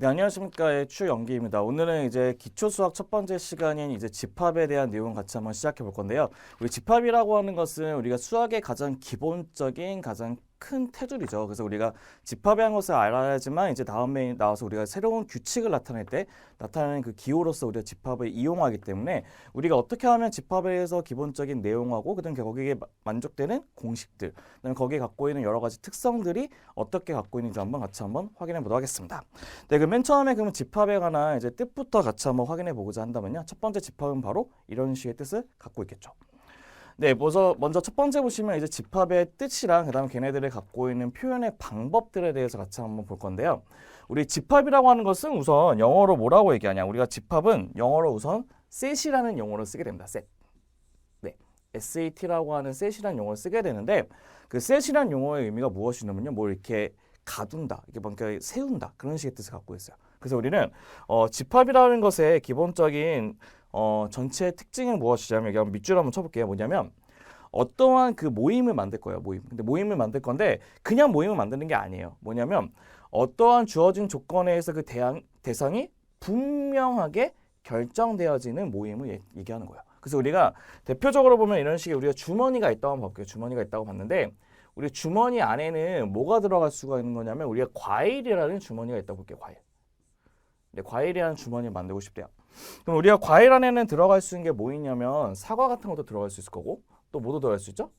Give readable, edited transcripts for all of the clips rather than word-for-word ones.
네, 안녕하십니까. 추영기입니다. 오늘은 이제 기초수학 첫 번째 시간인 이제 집합에 대한 내용 같이 한번 시작해 볼 건데요. 우리 집합이라고 하는 것은 우리가 수학의 가장 기본적인 가장 큰 테두리죠. 그래서 우리가 집합에 한 것을 알아야지만 이제 다음에 나와서 우리가 새로운 규칙을 나타낼 때 나타나는 그 기호로서 우리가 집합을 이용하기 때문에 우리가 어떻게 하면 집합에 대해서 기본적인 내용하고 그다음에 거기에 만족되는 공식들, 그다음에 거기에 갖고 있는 여러 가지 특성들이 어떻게 갖고 있는지 같이 한번 확인해 보도록 하겠습니다. 네, 그럼 맨 처음에 그러면 집합에 관한 이제 뜻부터 같이 한번 확인해 보고자 한다면요. 첫 번째 집합은 바로 이런 식의 뜻을 갖고 있겠죠. 네, 먼저 첫 번째 보시면 이제 집합의 뜻이랑 그다음에 걔네들이 갖고 있는 표현의 방법들에 대해서 같이 한번 볼 건데요. 우리 집합이라고 하는 것은 우선 영어로 뭐라고 얘기하냐? 우리가 집합은 영어로 우선 set이라는 용어를 쓰게 됩니다. set. 네, SAT라고 하는 set이라는 용어를 쓰게 되는데 그 set이라는 용어의 의미가 무엇이냐면요. 뭐 이렇게 가둔다, 이게 뭔가 세운다 그런 식의 뜻을 갖고 있어요. 그래서 우리는 집합이라는 것의 기본적인 전체 특징은 무엇이냐면 여기 한번 밑줄 한번 쳐볼게요. 뭐냐면 어떠한 그 모임을 만들 거예요. 모임. 근데 모임을 만들 건데 그냥 모임을 만드는 게 아니에요. 뭐냐면 어떠한 주어진 조건에 의해서 그 대상이 분명하게 결정되어지는 모임을 얘기하는 거예요. 그래서 우리가 대표적으로 보면 이런 식의 우리가 주머니가 있다고 한번 볼게요. 주머니가 있다고 봤는데 우리 주머니 안에는 뭐가 들어갈 수가 있는 거냐면 우리가 과일이라는 주머니가 있다고 볼게요. 과일. 네, 과일이라는 주머니를 만들고 싶대요. 그럼 우리가 과일 안에는 들어갈 수 있는 게 뭐 있냐면 사과 같은 것도 들어갈 수 있을 거고 또 뭐도 들어갈 수 있죠?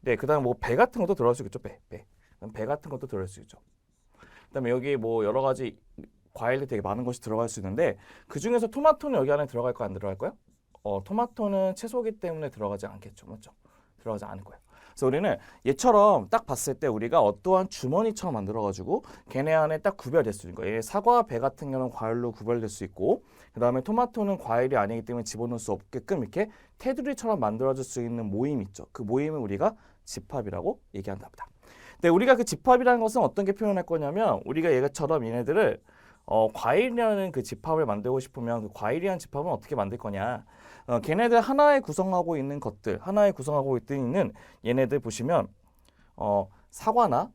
네, 그다음 뭐 배 같은 것도 들어갈 수 있겠죠. 배 같은 것도 들어갈 수 있죠. 그다음에 여기 뭐 여러 가지 과일이 되게 많은 것이 들어갈 수 있는데 그 중에서 토마토는 여기 안에 들어갈 거 안 들어갈 거요? 토마토는 채소이기 때문에 들어가지 않겠죠, 맞죠? 들어가지 않을 거예요. 그래서 우리는 얘처럼 딱 봤을 때 우리가 어떠한 주머니처럼 만들어가지고 걔네 안에 딱 구별될 수 있는 거예요. 사과, 배 같은 경우는 과일로 구별될 수 있고 그 다음에 토마토는 과일이 아니기 때문에 집어넣을 수 없게끔 이렇게 테두리처럼 만들어질 수 있는 모임 있죠. 그 모임을 우리가 집합이라고 얘기한답니다. 근데 우리가 그 집합이라는 것은 어떤 게 표현할 거냐면 우리가 얘처럼 얘네들을 과일이라는 그 집합을 만들고 싶으면 그 과일이라는 집합은 어떻게 만들 거냐? 걔네들 하나에 구성하고 있는 것들, 하나에 구성하고 있는 얘네들 보시면 사과나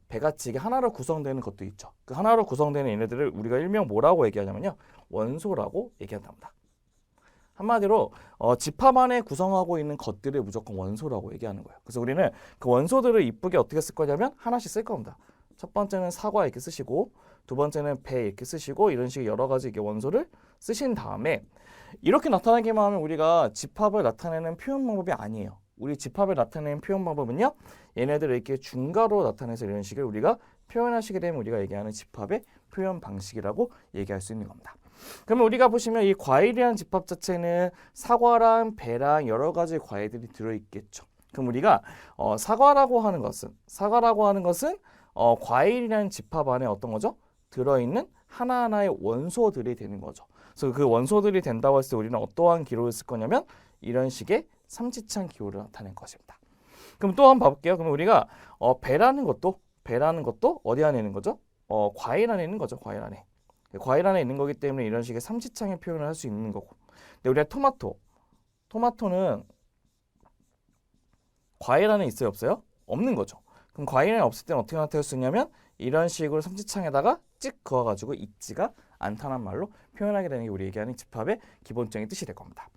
배같이 이게 하나로 구성되는 것도 있죠. 그 하나로 구성되는 얘네들을 우리가 일명 뭐라고 얘기하냐면요, 원소라고 얘기한답니다. 한마디로 집합 안에 구성하고 있는 것들을 무조건 원소라고 얘기하는 거예요. 그래서 우리는 그 원소들을 이쁘게 어떻게 쓸 거냐면 하나씩 쓸 겁니다. 첫 번째는 사과 이렇게 쓰시고 두 번째는 배 이렇게 쓰시고 이런 식의 여러 가지 이게 원소를 쓰신 다음에 이렇게 나타나기만 하면 우리가 집합을 나타내는 표현 방법이 아니에요. 우리 집합을 나타내는 표현 방법은요, 얘네들을 이렇게 중괄호로 나타내서 이런 식을 우리가 표현하시게 되면 우리가 얘기하는 집합의 표현 방식이라고 얘기할 수 있는 겁니다. 그러면 우리가 보시면 이 과일이라는 집합 자체는 사과랑 배랑 여러 가지 과일들이 들어있겠죠. 그럼 우리가 사과라고 하는 것은 과일이라는 집합 안에 어떤 거죠? 들어있는 하나하나의 원소들이 되는 거죠. 그래서 그 원소들이 된다고 했을 때 우리는 어떠한 기호를 쓸 거냐면 이런 식의 삼지창 기호를 나타낼 것입니다. 그럼 또 한번 봐볼게요. 그럼 우리가 배라는 것도 어디 안에 있는 거죠? 과일 안에 있는 거죠. 과일 안에. 과일 안에 있는 거기 때문에 이런 식의 삼지창의 표현을 할 수 있는 거고. 근데 우리가 토마토는 과일 안에 있어요, 없어요? 없는 거죠. 그럼 과일 안에 없을 때는 어떻게 나타낼 수 있냐면 이런 식으로 삼지창에다가 찍 그어가지고 있지가 않다는 말로 표현하게 되는 게 우리 얘기하는 집합의 기본적인 뜻이 될 겁니다.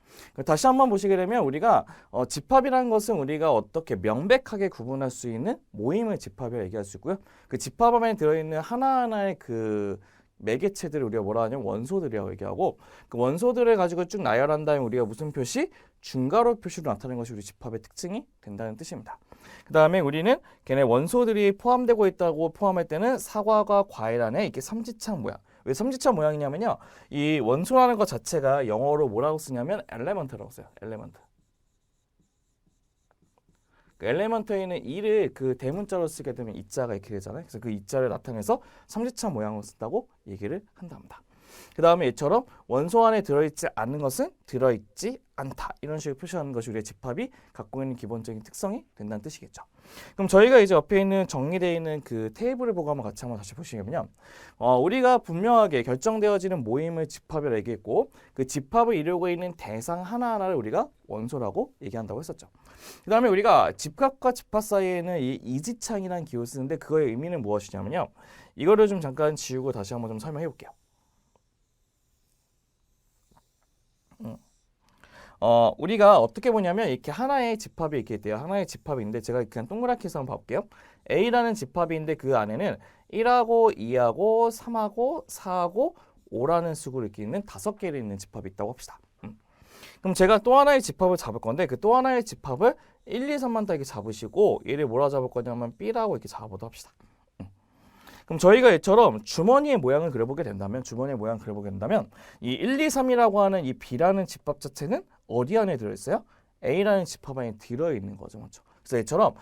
다시 한번 보시게 되면 우리가 집합이라는 것은 우리가 어떻게 명백하게 구분할 수 있는 모임을 집합이라고 얘기할 수 있고요. 그 집합 안에 들어있는 하나하나의 그 매개체들을 우리가 뭐라 하냐면 원소들이라고 얘기하고 그 원소들을 가지고 쭉 나열한 다음에 우리가 무슨 표시? 중괄호 표시로 나타내는 것이 우리 집합의 특징이 된다는 뜻입니다. 그 다음에 우리는 걔네 원소들이 포함되고 있다고 포함할 때는 사과가 과일 안에 이렇게 삼지창 모양. 왜 삼지창 모양이냐면요. 이 원소라는 것 자체가 영어로 뭐라고 쓰냐면 엘레먼트라고 써요. 엘레먼트. 그 엘레먼트에 있는 이를 그 대문자로 쓰게 되면 이자가 이렇게 되잖아요. 그래서 그 이자를 나타내서 삼지창 모양으로 쓴다고 얘기를 한답니다. 그 다음에 이처럼 원소 안에 들어있지 않는 것은 들어있지 않다. 이런 식으로 표시하는 것이 우리의 집합이 갖고 있는 기본적인 특성이 된다는 뜻이겠죠. 그럼 저희가 이제 옆에 있는 정리되어 있는 그 테이블을 보고 한번 같이 한번 다시 보시면요. 우리가 분명하게 결정되어지는 모임을 집합이라고 얘기했고 그 집합을 이루고 있는 대상 하나하나를 우리가 원소라고 얘기한다고 했었죠. 그 다음에 우리가 집합과 집합 사이에는 이 이지창이라는 기호를 쓰는데 그거의 의미는 무엇이냐면요. 이거를 좀 잠깐 지우고 다시 한번 좀 설명해 볼게요. 우리가 어떻게 보냐면 이렇게 하나의 집합이 이렇게 돼요. 하나의 집합인데 제가 그냥 동그랗게 해서 한번 봐볼게요. A라는 집합인데 그 안에는 1하고 2하고 3하고 4하고 5라는 수로 이렇게 있는 5개를 있는 집합이 있다고 합시다. 그럼 제가 또 하나의 집합을 잡을 건데 그 또 하나의 집합을 1, 2, 3만 다 이렇게 잡으시고 얘를 뭐라 잡을 거냐면 B라고 이렇게 잡아보도록 합시다. 그럼 저희가 얘처럼 주머니의 모양을 그려보게 된다면 이 1, 2, 3이라고 하는 이 B라는 집합 자체는 어디 안에 들어있어요? A라는 집합 안에 들어있는 거죠. 맞죠? 그래서 얘처럼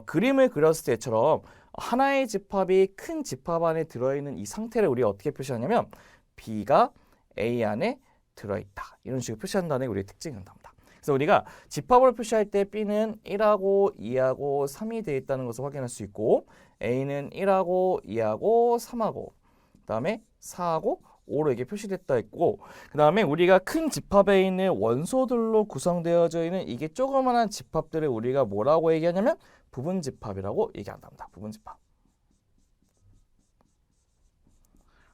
그림을 그렸을 때처럼 하나의 집합이 큰 집합 안에 들어있는 이 상태를 우리가 어떻게 표시하냐면 B가 A 안에 들어있다. 이런 식으로 표시한다는 게 우리의 특징이 된답니다. 그래서 우리가 집합을 표시할 때 B는 1하고 2하고 3이 되어 있다는 것을 확인할 수 있고 A는 1하고 2하고 3하고 그 다음에 4하고 5로 이게 표시됐다 있고 그 다음에 우리가 큰 집합에 있는 원소들로 구성되어져 있는 이게 조그만한 집합들을 우리가 뭐라고 얘기하냐면 부분 집합이라고 얘기한답니다. 부분 집합.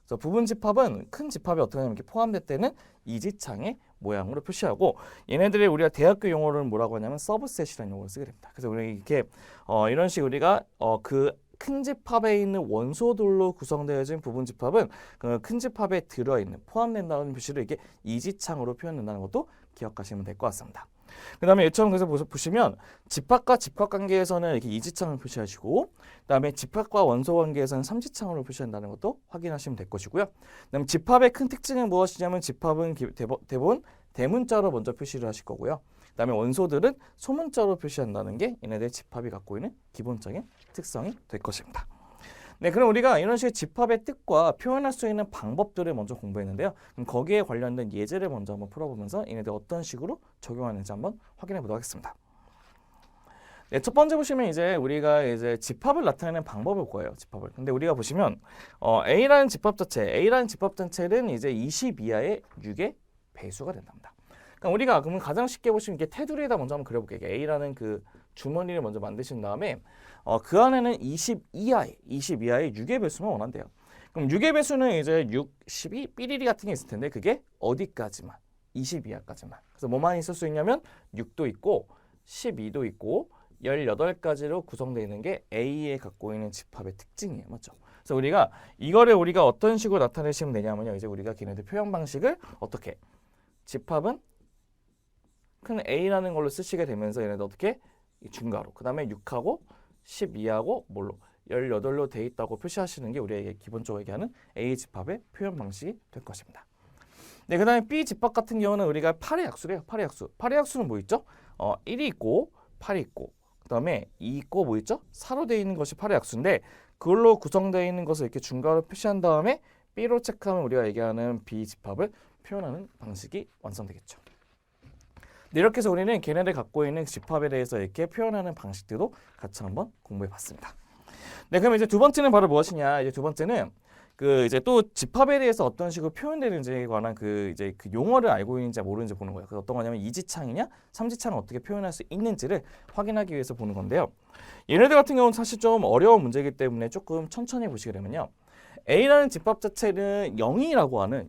그래서 부분 집합은 큰 집합이 어떻게 하냐면 이렇게 포함될 때는 이지창의 모양으로 표시하고 얘네들이 우리가 대학교 용어를 뭐라고 하냐면 서브셋이라는 용어를 쓰게 됩니다. 그래서 우리 이렇게 이런 식으로 우리가 그 큰 집합에 있는 원소들로 구성되어진 부분 집합은 그 큰 집합에 들어있는 포함된다는 표시를 이렇게 이지창으로 표현된다는 것도 기억하시면 될 것 같습니다. 그 다음에 얘처럼 그래서 보시면 집합과 집합 관계에서는 이렇게 이지창을 표시하시고 그 다음에 집합과 원소 관계에서는 삼지창으로 표시한다는 것도 확인하시면 될 것이고요. 그 다음에 집합의 큰 특징은 무엇이냐면 집합은 대부분 대문자로 먼저 표시를 하실 거고요. 그 다음에 원소들은 소문자로 표시한다는 게 얘네들 집합이 갖고 있는 기본적인 특성이 될 것입니다. 네, 그럼 우리가 이런 식의 집합의 뜻과 표현할 수 있는 방법들을 먼저 공부했는데요. 그럼 거기에 관련된 예제를 먼저 한번 풀어보면서 얘네들 어떤 식으로 적용하는지 한번 확인해 보도록 하겠습니다. 네, 첫 번째 보시면 이제 우리가 이제 집합을 나타내는 방법일 거예요. 집합을. 근데 우리가 보시면 A라는 집합 자체는 이제 20 이하의 6의 배수가 된답니다. 그러니까 우리가 그러면 가장 쉽게 보시면 이게 테두리에다 먼저 한번 그려볼게요. A라는 그 주머니를 먼저 만드신 다음에 그 안에는 20 이하의 6의 배수만 원한대요. 그럼 6의 배수는 이제 6, 12, 삐리리 같은 게 있을 텐데 그게 어디까지만? 20 이하까지만. 그래서 뭐만 있을 수 있냐면 6도 있고 12도 있고 18가지로 구성되어 있는 게 A에 갖고 있는 집합의 특징이에요. 맞죠? 그래서 우리가 어떤 식으로 나타내시면 되냐면요. 이제 우리가 걔네들 표현 방식을 어떻게 집합은 큰 A라는 걸로 쓰시게 되면서 얘네들 어떻게 중괄호 그 다음에 6하고 12하고 뭘로 18로 돼 있다고 표시하시는 게 우리에게 기본적으로 얘기하는 A 집합의 표현 방식이 될 것입니다. 네, 그 다음에 B 집합 같은 경우는 우리가 8의 약수래요. 8의 약수. 8의 약수는 뭐 있죠? 1이 있고 8이 있고 그 다음에 2 있고 뭐 있죠? 4로 되어 있는 것이 8의 약수인데 그걸로 구성되어 있는 것을 이렇게 중괄호 표시한 다음에 B로 체크하면 우리가 얘기하는 B 집합을 표현하는 방식이 완성되겠죠. 네, 이렇게 해서 우리는 걔네들 갖고 있는 집합에 대해서 이렇게 표현하는 방식들도 같이 한번 공부해 봤습니다. 네, 그럼 이제 두 번째는 바로 무엇이냐? 이제 두 번째는 이제 또 집합에 대해서 어떤 식으로 표현되는지에 관한 그 용어를 알고 있는지 모르는지 보는 거예요. 그래서 어떤 거냐면 이지창이냐, 삼지창을 어떻게 표현할 수 있는지를 확인하기 위해서 보는 건데요. 얘네들 같은 경우는 사실 좀 어려운 문제이기 때문에 조금 천천히 보시게 되면요. A라는 집합 자체는 0이라고 하는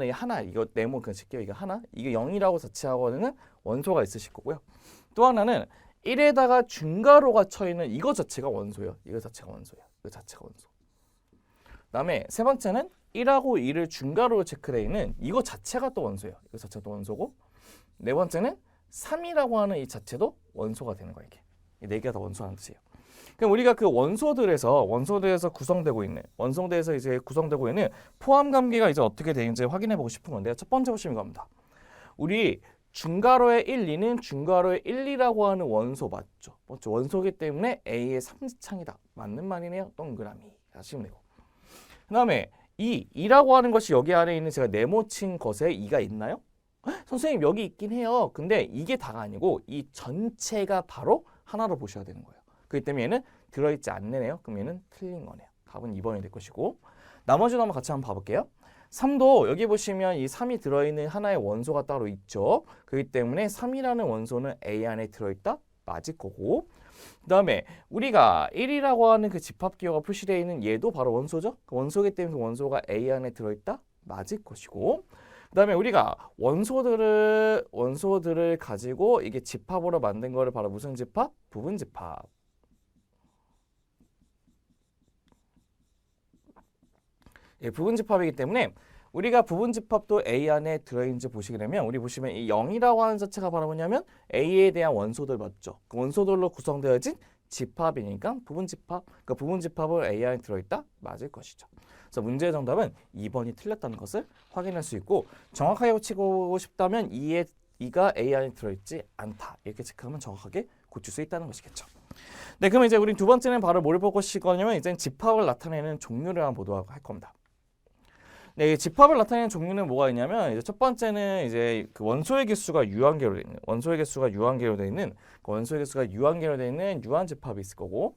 이 하나, 이거 네모 그냥 칠게요. 이거 하나, 이게 0이라고 자체하고는 원소가 있으실 거고요. 또 하나는 1에다가 중괄호가 쳐 있는 이거 자체가 원소예요. 이거 자체가 원소. 그다음에 세 번째는 1하고 2를 중괄호로 체크되어 있는 이거 자체가 또 원소예요. 이거 자체가 또 원소고. 네 번째는 3이라고 하는 이 자체도 원소가 되는 거예요. 이게 이 네 개가 다 원소라는 뜻이에요. 그럼 우리가 그 원소들에서 구성되고 있는 포함 관계가 이제 어떻게 되는지 확인해 보고 싶은 건데요. 첫 번째 보시면 이겁니다. 우리 중괄호의 1, 2는 중괄호의 1, 2라고 하는 원소 맞죠? 원소이기 때문에 A의 삼지창이다. 맞는 말이네요. 동그라미 하시면 되고. 그 다음에 2라고 하는 것이 여기 안에 있는 제가 네모친 것에 2가 있나요? 선생님 여기 있긴 해요. 근데 이게 다가 아니고 이 전체가 바로 하나로 보셔야 되는 거예요. 그렇기 때문에 얘는 들어있지 않네요. 그럼 얘는 틀린 거네요. 답은 2번이 될 것이고 나머지도 한번 같이 한번 봐볼게요. 3도 여기 보시면 이 3이 들어있는 하나의 원소가 따로 있죠. 그렇기 때문에 3이라는 원소는 A 안에 들어있다? 맞을 거고, 그 다음에 우리가 1이라고 하는 그 집합기호가 표시되어 있는 얘도 바로 원소죠. 원소이기 때문에 원소가 A 안에 들어있다? 맞을 것이고, 그 다음에 우리가 원소들을 가지고 이게 집합으로 만든 거를 바로 무슨 집합? 부분집합. 예, 부분집합이기 때문에 우리가 부분집합도 A 안에 들어있는지 보시게 되면 우리 보시면 이 0이라고 하는 자체가 바로 뭐냐면 A에 대한 원소들 맞죠? 그 원소들로 구성되어진 집합이니까 부분집합. 그러니까 부분집합을 A 안에 들어있다? 맞을 것이죠. 그래서 문제의 정답은 2번이 틀렸다는 것을 확인할 수 있고 정확하게 고치고 싶다면 2가 A 안에 들어있지 않다. 이렇게 체크하면 정확하게 고칠 수 있다는 것이겠죠. 네, 그럼 이제 우리 두 번째는 바로 뭘 볼 것이거냐면 이제 집합을 나타내는 종류를 한번 보도록 할 겁니다. 네, 집합을 나타내는 종류는 뭐가 있냐면 이제 첫 번째는 이제 그 원소의 개수가 유한계로 되어 있는 유한 집합이 있을 거고,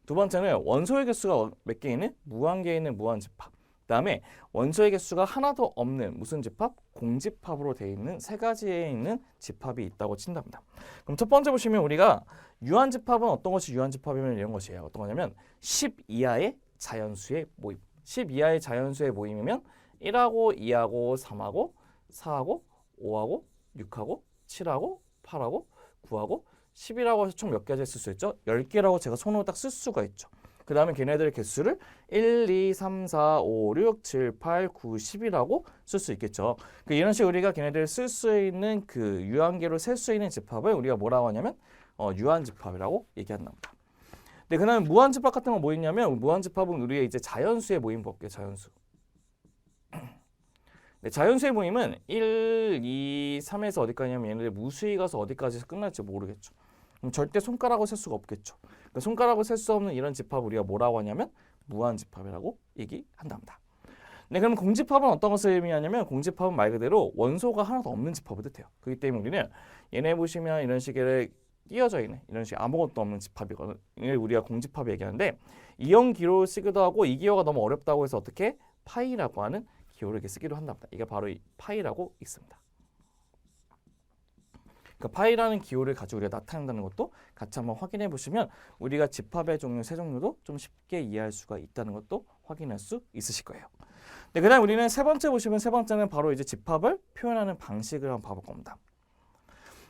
두 번째는 원소의 개수가 몇 개 있는 무한계 있는 무한 집합. 그다음에 원소의 개수가 하나도 없는 무슨 집합? 공집합으로 되어 있는 세 가지에 있는 집합이 있다고 친답니다. 그럼 첫 번째 보시면 우리가 유한 집합은 어떤 것이 유한 집합이면 이런 것이에요. 어떤 거냐면 10 이하의 자연수의 모임. 10 이하의 자연수의 모임이면 1하고 2하고 3하고 4하고 5하고 6하고 7하고 8하고 9하고 10이라고 해서 총 몇 개를 쓸 수 있죠? 10개라고 제가 손으로 딱 쓸 수가 있죠. 그 다음에 걔네들의 개수를 1, 2, 3, 4, 5, 6, 7, 8, 9, 10이라고 쓸 수 있겠죠. 이런 식으로 우리가 걔네들을 쓸 수 있는 그 유한계로 셀 수 있는 집합을 우리가 뭐라고 하냐면 유한집합이라고 얘기한답니다. 네, 그다음에 무한집합 같은 건 뭐 있냐면 무한집합은 우리의 이제 자연수의 모임 볼게요. 자연수. 네, 자연수의 모임은 1, 2, 3에서 어디까지냐면 얘네들 무수히 가서 어디까지 끝날지 모르겠죠. 그럼 절대 손가락으로 셀 수가 없겠죠. 그러니까 손가락으로 셀 수 없는 이런 집합을 우리가 뭐라고 하냐면 무한집합이라고 얘기한답니다. 네, 그럼 공집합은 어떤 것을 의미하냐면 공집합은 말 그대로 원소가 하나도 없는 집합을 뜻해요. 그렇기 때문에 우리는 얘네 보시면 이런 식의 띄어져 있는 이런 식 아무것도 없는 집합이거든요. 우리가 공집합 얘기하는데 이형 기호를 쓰기도 하고 이 기호가 너무 어렵다고 해서 어떻게 파이라고 하는 기호를 이렇게 쓰기도 한답니다. 이게 바로 이 파이라고 있습니다. 그러니까 파이라는 기호를 가지고 우리가 나타낸다는 것도 같이 한번 확인해 보시면 우리가 집합의 종류 세 종류도 좀 쉽게 이해할 수가 있다는 것도 확인할 수 있으실 거예요. 네, 그다음 우리는 세 번째 보시면 세 번째는 바로 이제 집합을 표현하는 방식을 한번 봐볼 겁니다.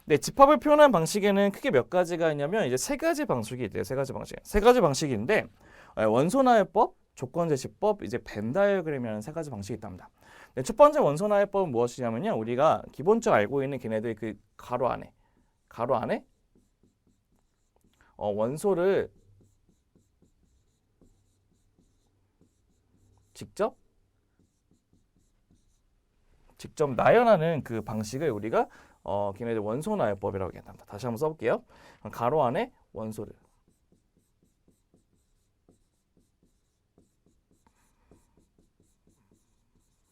네, 집합을 표현하는 방식에는 크게 몇 가지가 있냐면 이제 세 가지 방식이 있대요. 세 가지 방식인데 원소나열법, 조건제시법, 이제 벤 다이어그램이라는 세 가지 방식이 있답니다. 네, 첫 번째 원소나열법은 무엇이냐면요. 우리가 기본적으로 알고 있는 걔네들 그 가로 안에 원소를 직접 나열하는 그 방식을 우리가 걔네들 원소나열법이라고 얘기합니다. 다시 한번 써볼게요. 가로 안에 원소를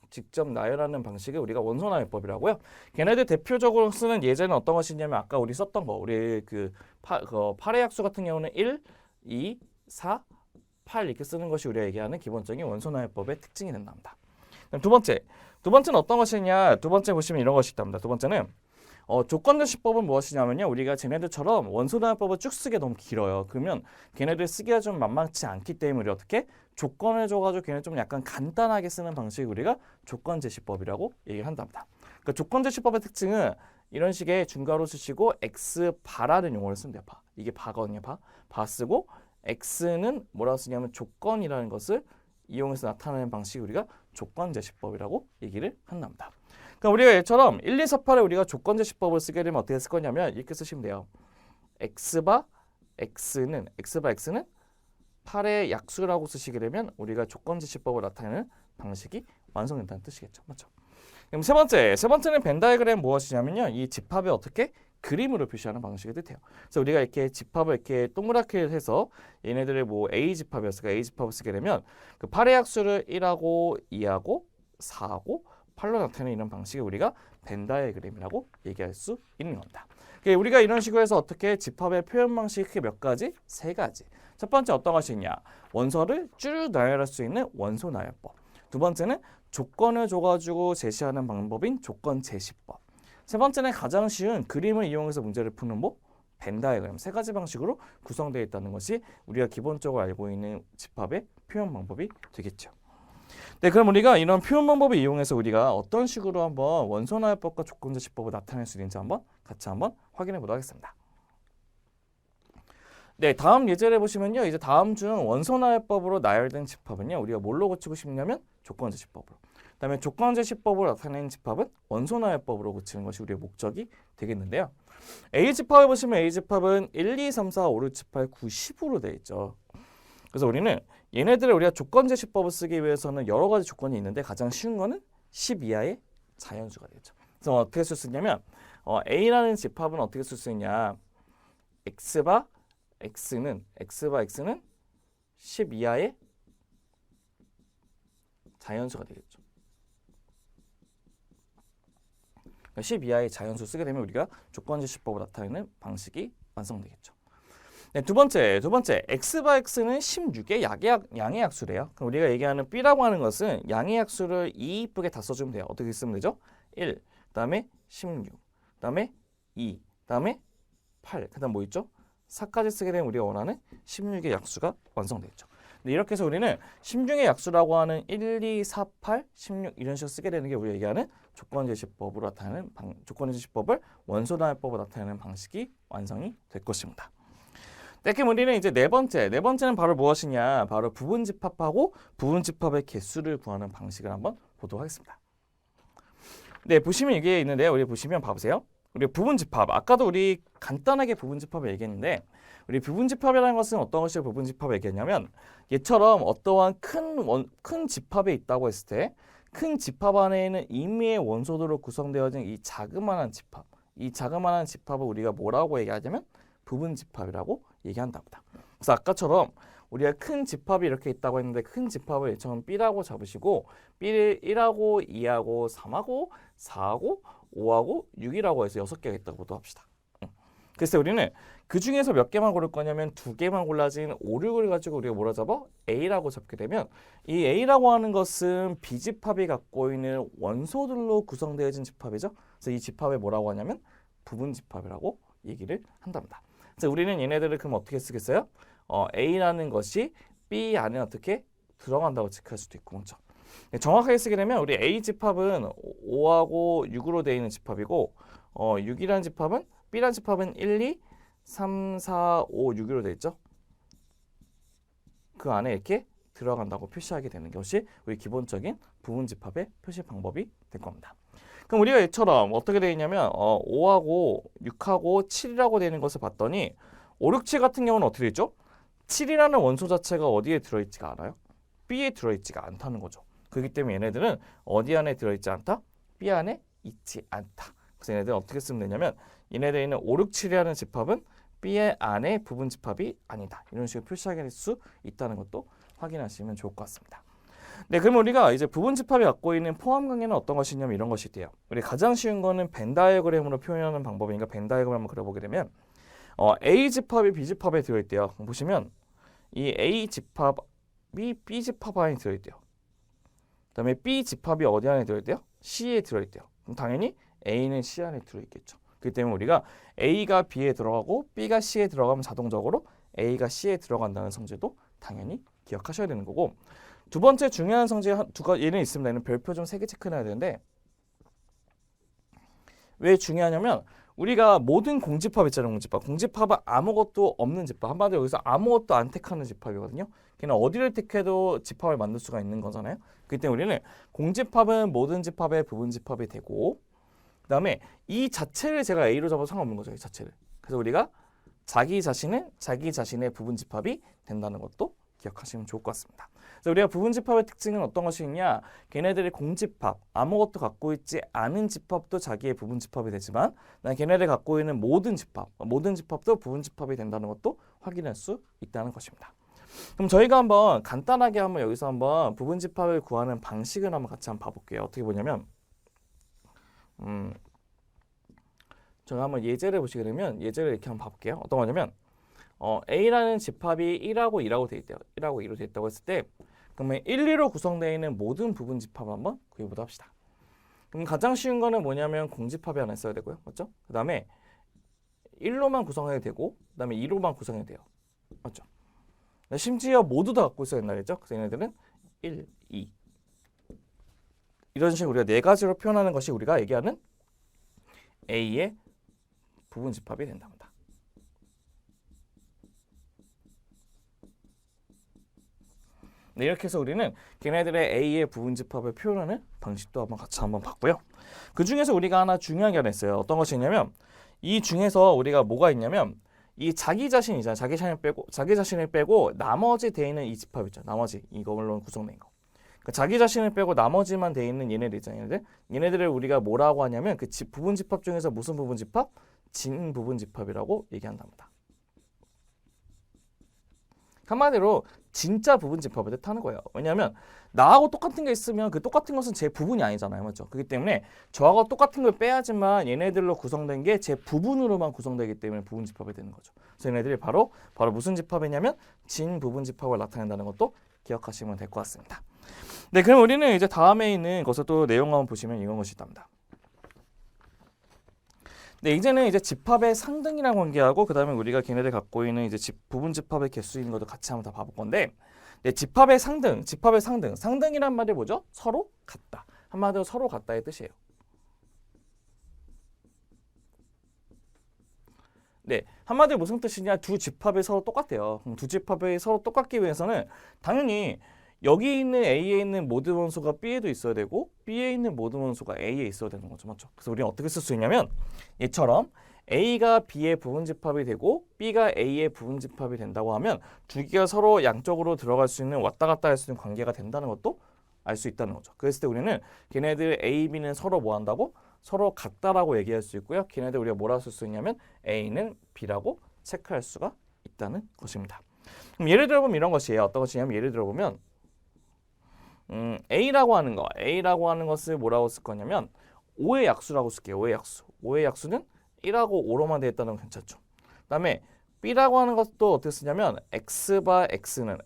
직접 나열하는 방식을 우리가 원소나열법이라고요. 걔네들 대표적으로 쓰는 예제는 어떤 것이냐면 아까 우리 썼던 거, 우리 그 8의 약수 같은 경우는 1, 2, 4, 8 이렇게 쓰는 것이 우리가 얘기하는 기본적인 원소나열법의 특징이 된답니다. 그럼 두 번째는 어떤 것이냐? 두 번째 보시면 이런 것이 있답니다. 두 번째는 조건제시법은 무엇이냐면요. 우리가 쟤네들처럼 원소나열법을 쭉 쓰기가 너무 길어요. 그러면 걔네들 쓰기가 좀 만만치 않기 때문에 우리 어떻게 조건을 줘가지고 걔네 좀 약간 간단하게 쓰는 방식을 우리가 조건제시법이라고 얘기한답니다. 그러니까 조건제시법의 특징은 이런 식의 중괄호 쓰시고 x바라는 용어를 쓴대요. 바. 이게 바거든요. 바 쓰고 x는 뭐라고 쓰냐면 조건이라는 것을 이용해서 나타내는 방식을 우리가 조건제시법이라고 얘기를 한답니다. 그러니까 우리가 얘처럼 1, 2, 4, 8에 우리가 조건제시법을 쓰게 되면 어떻게 쓸 거냐면 이렇게 쓰시면 돼요. x바 x는 8의 약수라고 쓰시게 되면 우리가 조건제시법을 나타내는 방식이 완성된다는 뜻이겠죠. 맞죠? 그럼 세 번째는 벤 다이어그램 무엇이냐면요. 이 집합을 어떻게 그림으로 표시하는 방식을 뜻해요. 그래서 우리가 이렇게 집합을 이렇게 동그랗게 해서 얘네들의 뭐 A 집합이었으니까 A 집합을 쓰게 되면 그 8의 약수를 1하고 2하고 4하고 8로 나타내는 이런 방식을 우리가 벤 다이어그램이라고 얘기할 수 있는 겁니다. 우리가 이런 식으로 해서 어떻게 집합의 표현 방식이 크게 몇 가지? 세 가지. 첫 번째 어떤 것이 있냐? 원소를 쭉 나열할 수 있는 원소 나열법. 두 번째는 조건을 줘가지고 제시하는 방법인 조건 제시법. 세 번째는 가장 쉬운 그림을 이용해서 문제를 푸는 법, 벤 다이어그램 세 가지 방식으로 구성되어 있다는 것이 우리가 기본적으로 알고 있는 집합의 표현 방법이 되겠죠. 네, 그럼 우리가 이런 표현 방법을 이용해서 우리가 어떤 식으로 한번 원소나열법과 조건제시법을 나타낼 수 있는지 같이 한번 확인해 보도록 하겠습니다. 네, 다음 예제를 보시면요. 이제 다음 중 원소나열법으로 나열된 집합은요. 우리가 뭘로 고치고 싶냐면 조건제시법으로. 그다음에 조건제시법으로 나타낸 집합은 원소나열법으로 고치는 것이 우리의 목적이 되겠는데요. A집합을 보시면 A집합은 1, 2, 3, 4, 5, 6, 7, 8, 9, 10으로 되어 있죠. 그래서 우리는 얘네들을 우리가 조건제시법을 쓰기 위해서는 여러 가지 조건이 있는데 가장 쉬운 거는 10 이하의 자연수가 되죠. 그래서 어떻게 쓸 수 있냐면 A라는 집합은 어떻게 쓸 수 있냐. X바 X는 10 이하의 자연수가 되겠죠. 10 이하의 자연수 쓰게 되면 우리가 조건제시법을 나타내는 방식이 완성되겠죠. 네, 두 번째 X바 X는 16의 양의 약수래요. 그럼 우리가 얘기하는 B라고 하는 것은 양의 약수를 이쁘게 다 써주면 돼요. 어떻게 쓰면 되죠? 1, 그다음에 16, 그다음에 2, 그다음에 8, 그다음 뭐 있죠? 4까지 쓰게 되면 우리가 원하는 16의 약수가 완성되겠죠. 근데 이렇게 해서 우리는 16의 약수라고 하는 1, 2, 4, 8, 16 이런 식으로 쓰게 되는 게 우리가 얘기하는 조건제시법으로 나타내는 조건제시법을 원소나열법으로 나타내는 방식이 완성이 될 것입니다. 네, 그럼 우리는 이제 네 번째는 바로 무엇이냐? 바로 부분집합하고 부분집합의 개수를 구하는 방식을 한번 보도록 하겠습니다. 네, 보시면 이게 있는데요. 우리 보시면 봐보세요. 우리 부분집합, 아까도 우리 간단하게 부분집합을 얘기했는데 우리 부분집합이라는 것은 어떤 것이 부분집합을 얘기했냐면 얘처럼 어떠한 큰 집합에 있다고 했을 때 큰 집합 안에는 임의의 원소들로 구성되어진 이 자그마한 집합, 이 자그마한 집합을 우리가 뭐라고 얘기하냐면 부분집합이라고 얘기한답니다. 그래서 아까처럼 우리가 큰 집합이 이렇게 있다고 했는데 큰 집합을 얘처럼 B라고 잡으시고 B를 1하고 2하고 3하고 4하고 5하고 6이라고 해서 6개가 있다고 합시다. 그래서 우리는 그 중에서 몇 개만 고를 거냐면 2개만 골라진 5, 6을 가지고 우리가 뭐라 잡아? A라고 잡게 되면 이 A라고 하는 것은 B집합이 갖고 있는 원소들로 구성되어진 집합이죠. 그래서 이 집합을 뭐라고 하냐면 부분집합이라고 얘기를 한답니다. 그래서 우리는 얘네들을 그럼 어떻게 쓰겠어요? A라는 것이 B 안에 어떻게 들어간다고 체크할 수도 있고 그렇죠. 정확하게 쓰게 되면 우리 A집합은 5하고 6으로 되어 있는 집합이고 6이라는 집합은 B라는 집합은 1, 2, 3, 4, 5, 6으로 되어 있죠. 그 안에 이렇게 들어간다고 표시하게 되는 것이 우리 기본적인 부분집합의 표시 방법이 될 겁니다. 그럼 우리가 이처럼 어떻게 되어 있냐면 5하고 6하고 7이라고 되는 것을 봤더니 5, 6, 7 같은 경우는 어떻게 되어 있죠? 7이라는 원소 자체가 어디에 들어있지가 않아요? B에 들어있지가 않다는 거죠. 그렇기 때문에 얘네들은 어디 안에 들어있지 않다? B 안에 있지 않다. 그래서 얘네들은 어떻게 쓰면 되냐면 얘네들에 있는 5, 6, 7이라는 집합은 B의 안에 부분 집합이 아니다. 이런 식으로 표시하게 될 수 있다는 것도 확인하시면 좋을 것 같습니다. 네, 그럼 우리가 이제 부분 집합이 갖고 있는 포함 관계는 어떤 것이냐면 이런 것이 돼요. 우리 가장 쉬운 거는 벤 다이어그램으로 표현하는 방법이니까 벤 다이어그램 한번 그려보게 되면 A 집합이 B 집합에 들어있대요. 보시면 이 A 집합이 B 집합 안에 들어있대요. 그다음에 B 집합이 어디 안에 들어있대요? C에 들어있대요. 그럼 당연히 A는 C 안에 들어있겠죠. 그렇기 때문에 우리가 A가 B에 들어가고 B가 C에 들어가면 자동적으로 A가 C에 들어간다는 성질도 당연히 기억하셔야 되는 거고 두 번째 중요한 성질 두 가지 얘는 있습니다. 얘는 별표 좀 3개 체크해야 되는데 왜 중요하냐면 우리가 모든 공집합 있잖아요. 공집합은 아무것도 없는 집합. 한마디로 여기서 아무것도 안 택하는 집합이거든요. 걔는 어디를 택해도 집합을 만들 수가 있는 거잖아요. 그렇기 때문에 우리는 공집합은 모든 집합의 부분집합이 되고 그 다음에 이 자체를 제가 A로 잡아도 상관없는 거죠. 이 자체를. 그래서 우리가 자기 자신의 부분집합이 된다는 것도 기억하시면 좋을 것 같습니다. 그래서 우리가 부분집합의 특징은 어떤 것이 있냐? 걔네들의 공집합, 아무것도 갖고 있지 않은 집합도 자기의 부분집합이 되지만 걔네들이 갖고 있는 모든 집합도 부분집합이 된다는 것도 확인할 수 있다는 것입니다. 그럼 저희가 한번 간단하게 여기서 한번 부분집합을 구하는 방식을 한번 같이 한번 봐볼게요. 어떻게 보냐면 제가 한번 예제를 보시게 되면 예제를 이렇게 한번 봐볼게요. 어떤 거냐면 A라는 집합이 1하고 2라고 되어 있대요. 1하고 2로 되어 있다고 했을 때 그러면 1, 2로 구성되어 있는 모든 부분 집합을 한번 구해보도록 합시다. 그럼 가장 쉬운 거는 뭐냐면 공집합이 하나 있어야 되고요. 맞죠? 그 다음에 1로만 구성해도 되고 그다음에 2로만 구성해도 돼요. 맞죠? 심지어 모두 다 갖고 있어야 된다 그랬죠? 그래서 얘네들은 1, 2 이런 식으로 우리가 네 가지로 표현하는 것이 우리가 얘기하는 A의 부분 집합이 된답니다. 네, 이렇게 해서 우리는 걔네들의 A의 부분 집합을 표현하는 방식도 같이 한번 봤고요. 그 중에서 우리가 하나 중요한 게 하나 있어요. 어떤 것이 있냐면 이 중에서 우리가 뭐가 있냐면 이 자기 자신이잖아요. 자기 자신을 빼고 나머지 돼 있는 이 집합 있죠. 나머지 이걸로 구성된 거. 그러니까 자기 자신을 빼고 나머지만 돼 있는 얘네들 있잖아요. 얘네들을 우리가 뭐라고 하냐면 그 부분 집합 중에서 무슨 부분 집합? 진 부분 집합이라고 얘기한답니다. 한마디로 진짜 부분 집합을 뜻하는 거예요. 왜냐하면 나하고 똑같은 게 있으면 그 똑같은 것은 제 부분이 아니잖아요. 맞죠? 그렇기 때문에 저하고 똑같은 걸 빼야지만 얘네들로 구성된 게 제 부분으로만 구성되기 때문에 부분 집합이 되는 거죠. 그래서 얘네들이 바로 무슨 집합이냐면 진 부분 집합을 나타낸다는 것도 기억하시면 될 것 같습니다. 네, 그럼 우리는 이제 다음에 있는 것을 또 내용 한번 보시면 이런 것이 있답니다. 네, 이제는 이제 집합의 상등이랑 관계하고 그다음에 우리가 걔네들 갖고 있는 이제 부분 집합의 개수인 것도 같이 한번 다 봐볼 건데, 네, 집합의 상등, 상등이란 말이 뭐죠? 서로 같다. 한마디로 서로 같다의 뜻이에요. 네, 한마디로 무슨 뜻이냐? 두 집합이 서로 똑같아요. 그럼 두 집합이 서로 똑같기 위해서는 당연히 여기 있는 A에 있는 모든 원소가 B에도 있어야 되고 B에 있는 모든 원소가 A에 있어야 되는 거죠. 맞죠? 그래서 우리는 어떻게 쓸 수 있냐면 얘처럼 A가 B의 부분 집합이 되고 B가 A의 부분 집합이 된다고 하면 두 개가 서로 양쪽으로 들어갈 수 있는 왔다 갔다 할 수 있는 관계가 된다는 것도 알 수 있다는 거죠. 그랬을 때 우리는 걔네들 A, B는 서로 뭐 한다고? 서로 같다라고 얘기할 수 있고요. 걔네들 우리가 뭐라고 쓸 수 있냐면 A는 B라고 체크할 수가 있다는 것입니다. 그럼 예를 들어보면 이런 것이에요. 어떤 것이냐면 예를 들어보면 A라고 하는 것을 뭐라고 쓸 거냐면 5의 약수라고 쓸게요. 5의 약수. 5의 약수는 1하고 5로만 되어 있다는 건 괜찮죠. 그 다음에 B라고 하는 것도 어떻게 쓰냐면 X 바 X는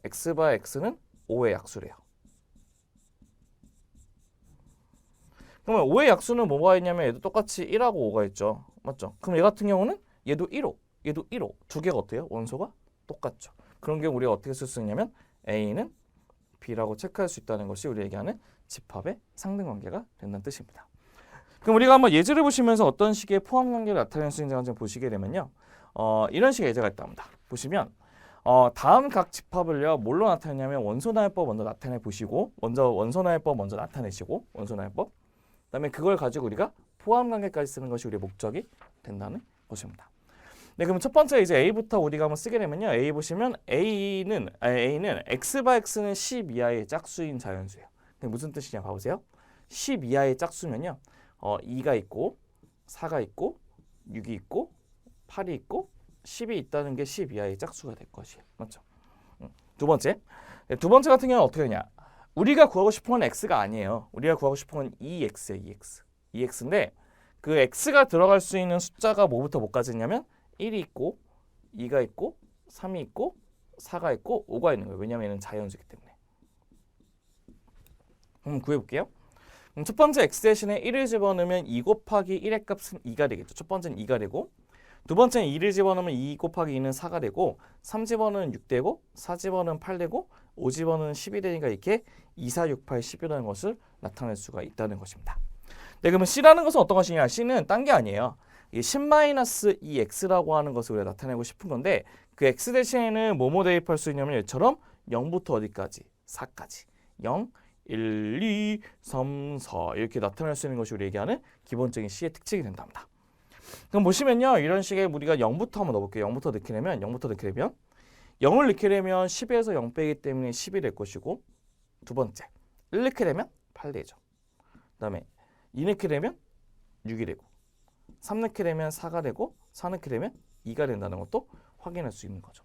5의 약수래요. 그러면 5의 약수는 뭐가 있냐면 얘도 똑같이 1하고 5가 있죠. 맞죠? 그럼 얘 같은 경우는 얘도 1호, 얘도 1호. 두 개가 어때요? 원소가 똑같죠. 그런 경우 우리가 어떻게 쓸 수 있냐면 A는 B라고 체크할 수 있다는 것이 우리 얘기하는 집합의 상등 관계가 된다는 뜻입니다. 그럼 우리가 한번 예제를 보시면서 어떤 식의 포함 관계를 나타낼 수 있는지 한번 보시게 되면요. 이런 식의 예제가 있답니다. 보시면 다음 각 집합을요. 뭘로 나타내냐면 원소나열법 먼저 나타내 보시고 원소나열법 먼저 나타내시고 원소나열법 그다음에 그걸 가지고 우리가 포함 관계까지 쓰는 것이 우리의 목적이 된다는 것입니다. 네, 그럼 첫 번째 이제 A부터 우리가 한번 쓰게 되면요. A 보시면 A는 X 바 X는 10 이하의 짝수인 자연수예요. 무슨 뜻이냐 봐보세요. 10 이하의 짝수면요. 2가 있고 4가 있고 6이 있고 8이 있고 10이 있다는 게 10 이하의 짝수가 될 것이에요. 맞죠? 두 번째. 네, 두 번째 같은 경우는 어떻게 되냐? 우리가 구하고 싶은 건 X가 아니에요. 우리가 구하고 싶은 건 2X예요. 2X. 2X인데 그 X가 들어갈 수 있는 숫자가 뭐부터 뭐까지 있냐면 1이 있고 2가 있고 3이 있고 4가 있고 5가 있는 거예요. 왜냐하면 얘는 자연수이기 때문에. 그럼 구해볼게요. 그럼 첫 번째 x 대신에 1을 집어넣으면 2 곱하기 1의 값은 2가 되겠죠. 첫 번째는 2가 되고 두 번째는 2를 집어넣으면 2 곱하기 2는 4가 되고 3 집어넣으면 6 되고 4 집어넣으면 8 되고 5 집어넣으면 10이 되니까 이렇게 2, 4, 6, 8, 10이라는 것을 나타낼 수가 있다는 것입니다. 네, 그러면 C라는 것은 어떤 것이냐? C는 딴 게 아니에요. 이 10-2x라고 하는 것을 우리가 나타내고 싶은 건데 그 x 대신에는 뭐뭐 대입할 수 있냐면 얘처럼 0부터 어디까지? 4까지. 0, 1, 2, 3, 4 이렇게 나타낼 수 있는 것이 우리 얘기하는 기본적인 C의 특징이 된답니다. 그럼 보시면요. 이런 식의 우리가 0부터 한번 넣어볼게요. 0부터 넣게 되면 0을 넣게 되면 10에서 0 빼기 때문에 10이 될 것이고 두 번째 1 넣게 되면 8 되죠. 그 다음에 2 넣게 되면 6이 되고 3 넣게 되면 4가 되고 4 넣게 되면 2가 된다는 것도 확인할 수 있는 거죠.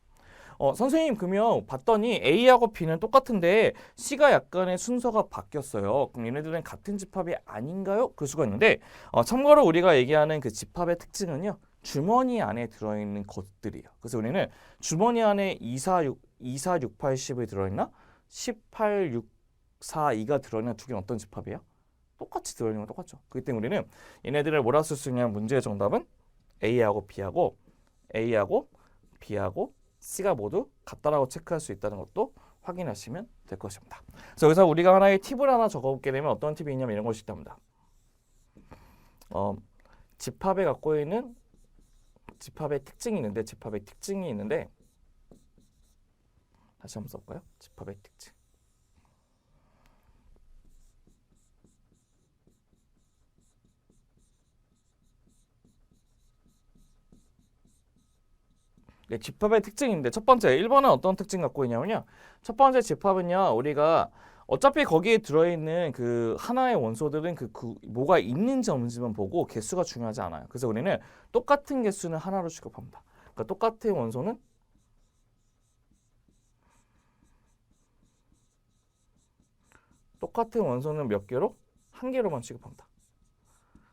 선생님 그러면 봤더니 A하고 B는 똑같은데 C가 약간의 순서가 바뀌었어요. 그럼 얘네들은 같은 집합이 아닌가요? 그럴 수가 있는데 참고로 우리가 얘기하는 그 집합의 특징은요. 주머니 안에 들어있는 것들이에요. 그래서 우리는 주머니 안에 2, 4, 6, 8, 10이 들어있나? 18, 6, 4, 2가 들어있는 두 개는 어떤 집합이에요? 똑같이 들어있는 건 똑같죠. 그렇기 때문에 우리는 얘네들을 뭐라 쓸 수 있냐면 문제의 정답은 A하고 B하고 A하고 B하고 C가 모두 같다라고 체크할 수 있다는 것도 확인하시면 될 것입니다. 그래서 여기서 우리가 하나의 팁을 하나 적어보게 되면 어떤 팁이 있냐면 이런 것이 있답니다. 집합에 갖고 있는 집합의 특징이 있는데 다시 한번 써볼까요? 집합의 특징. 네, 집합의 특징인데 첫 번째 1번은 어떤 특징 갖고 있냐면요. 첫 번째 집합은요. 우리가 어차피 거기에 들어있는 그 하나의 원소들은 뭐가 있는지 없는지만 보고 개수가 중요하지 않아요. 그래서 우리는 똑같은 개수는 하나로 취급합니다. 그러니까 똑같은 원소는 몇 개로? 한 개로만 취급합니다.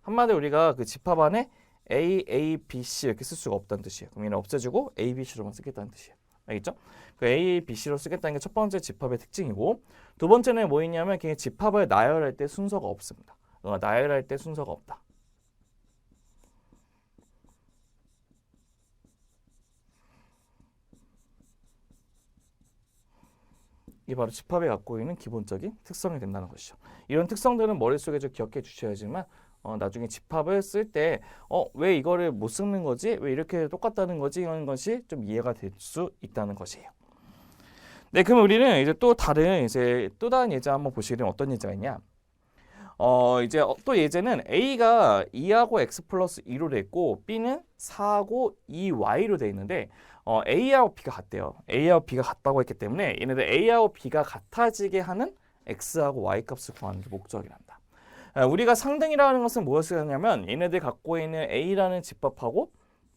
한마디로 우리가 그 집합 안에 A, B, C 이렇게 쓸 수가 없다는 뜻이에요. 그럼 얘는 없애주고 A, B, C로만 쓰겠다는 뜻이에요. 알겠죠? 그 A, B, C로 쓰겠다는 게 첫 번째 집합의 특징이고 두 번째는 뭐 있냐면 그냥 집합을 나열할 때 순서가 없습니다. 나열할 때 순서가 없다. 이게 바로 집합이 갖고 있는 기본적인 특성이 된다는 것이죠. 이런 특성들은 머릿속에 좀 기억해 주셔야지만 나중에 집합을 쓸 때 왜 이거를 못 쓰는 거지? 왜 이렇게 똑같다는 거지? 이런 것이 좀 이해가 될 수 있다는 것이에요. 네, 그럼 우리는 이제 또 다른 예제 한번 보시게 되면 어떤 예제가 있냐? 또 예제는 A가 2하고 X 플러스 2로 돼 있고 B는 4하고 2Y로 돼 있는데 A하고 B가 같대요. A하고 B가 같다고 했기 때문에 얘네들 A하고 B가 같아지게 하는 X하고 Y 값을 구하는 게 목적이란다. 우리가 상등이라는 것은 무엇을 하냐면 얘네들 갖고 있는 A라는 집합하고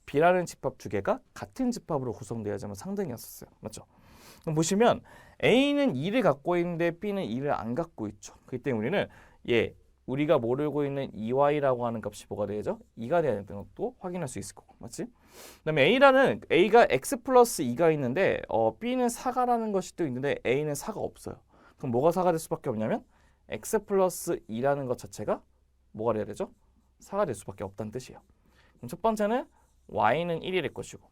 B라는 집합 두 개가 같은 집합으로 구성되어야지만 상등이었었어요. 맞죠? 그럼 보시면 A는 2를 갖고 있는데 B는 2를 안 갖고 있죠. 그렇기 때문에 우리는 우리가 모르고 있는 2y라고 하는 값이 뭐가 되죠? 2가 되는 것도 확인할 수 있을 거고, 맞지? 그다음에 A가 x 플러스 2가 있는데 B는 4가라는 것이 또 있는데 A는 4가 없어요. 그럼 뭐가 4가 될 수밖에 없냐면 x 플러스 2라는 것 자체가 뭐가 돼야 되죠? 4가 될 수밖에 없다는 뜻이에요. 그럼 첫 번째는 y는 1이 될 것이고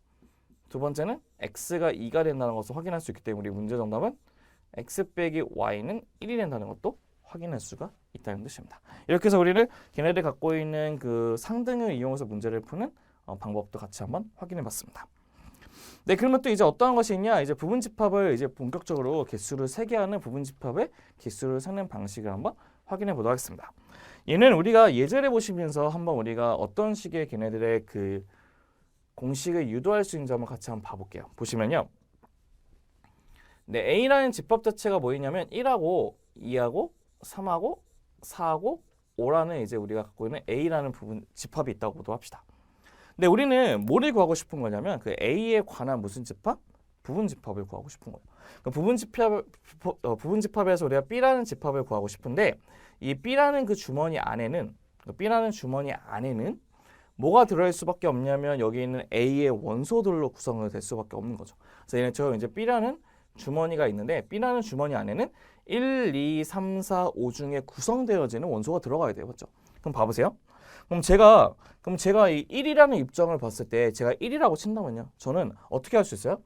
두 번째는 x가 2가 된다는 것을 확인할 수 있기 때문에 우리 문제 정답은 x 빼기 y는 1이 된다는 것도 확인할 수가 있다는 뜻입니다. 이렇게 해서 우리는 걔네들 갖고 있는 그 상등을 이용해서 문제를 푸는 방법도 같이 한번 확인해 봤습니다. 네, 그러면 또 이제 어떠한 것이 있냐? 이제 부분집합을 이제 본격적으로 개수를 세게 하는 부분집합의 개수를 세는 방식을 한번 확인해 보도록 하겠습니다. 얘는 우리가 예제를 보시면서 한번 우리가 어떤 식의 걔네들의 그 공식을 유도할 수 있는지 한번 같이 한번 봐볼게요. 보시면요. 네, A라는 집합 자체가 뭐였냐면 1하고 2하고 3하고 4하고 5라는 이제 우리가 갖고 있는 A라는 부분 집합이 있다고 보도합시다. 근데 우리는 뭐를 구하고 싶은 거냐면 그 A에 관한 무슨 집합? 부분 집합을 구하고 싶은 거예요. 부분 집합에서 우리가 B라는 집합을 구하고 싶은데 이 B라는 그 주머니 안에는 뭐가 들어갈 수밖에 없냐면 여기 있는 A의 원소들로 구성을 될 수밖에 없는 거죠. 그래서 얘네처럼 이제 B라는 주머니가 있는데 B라는 주머니 안에는 1, 2, 3, 4, 5 중에 구성되어지는 원소가 들어가야 돼요. 맞죠? 그럼 봐보세요. 그럼 제가 이 1이라는 입장을 봤을 때 제가 1이라고 친다면요. 저는 어떻게 할 수 있어요?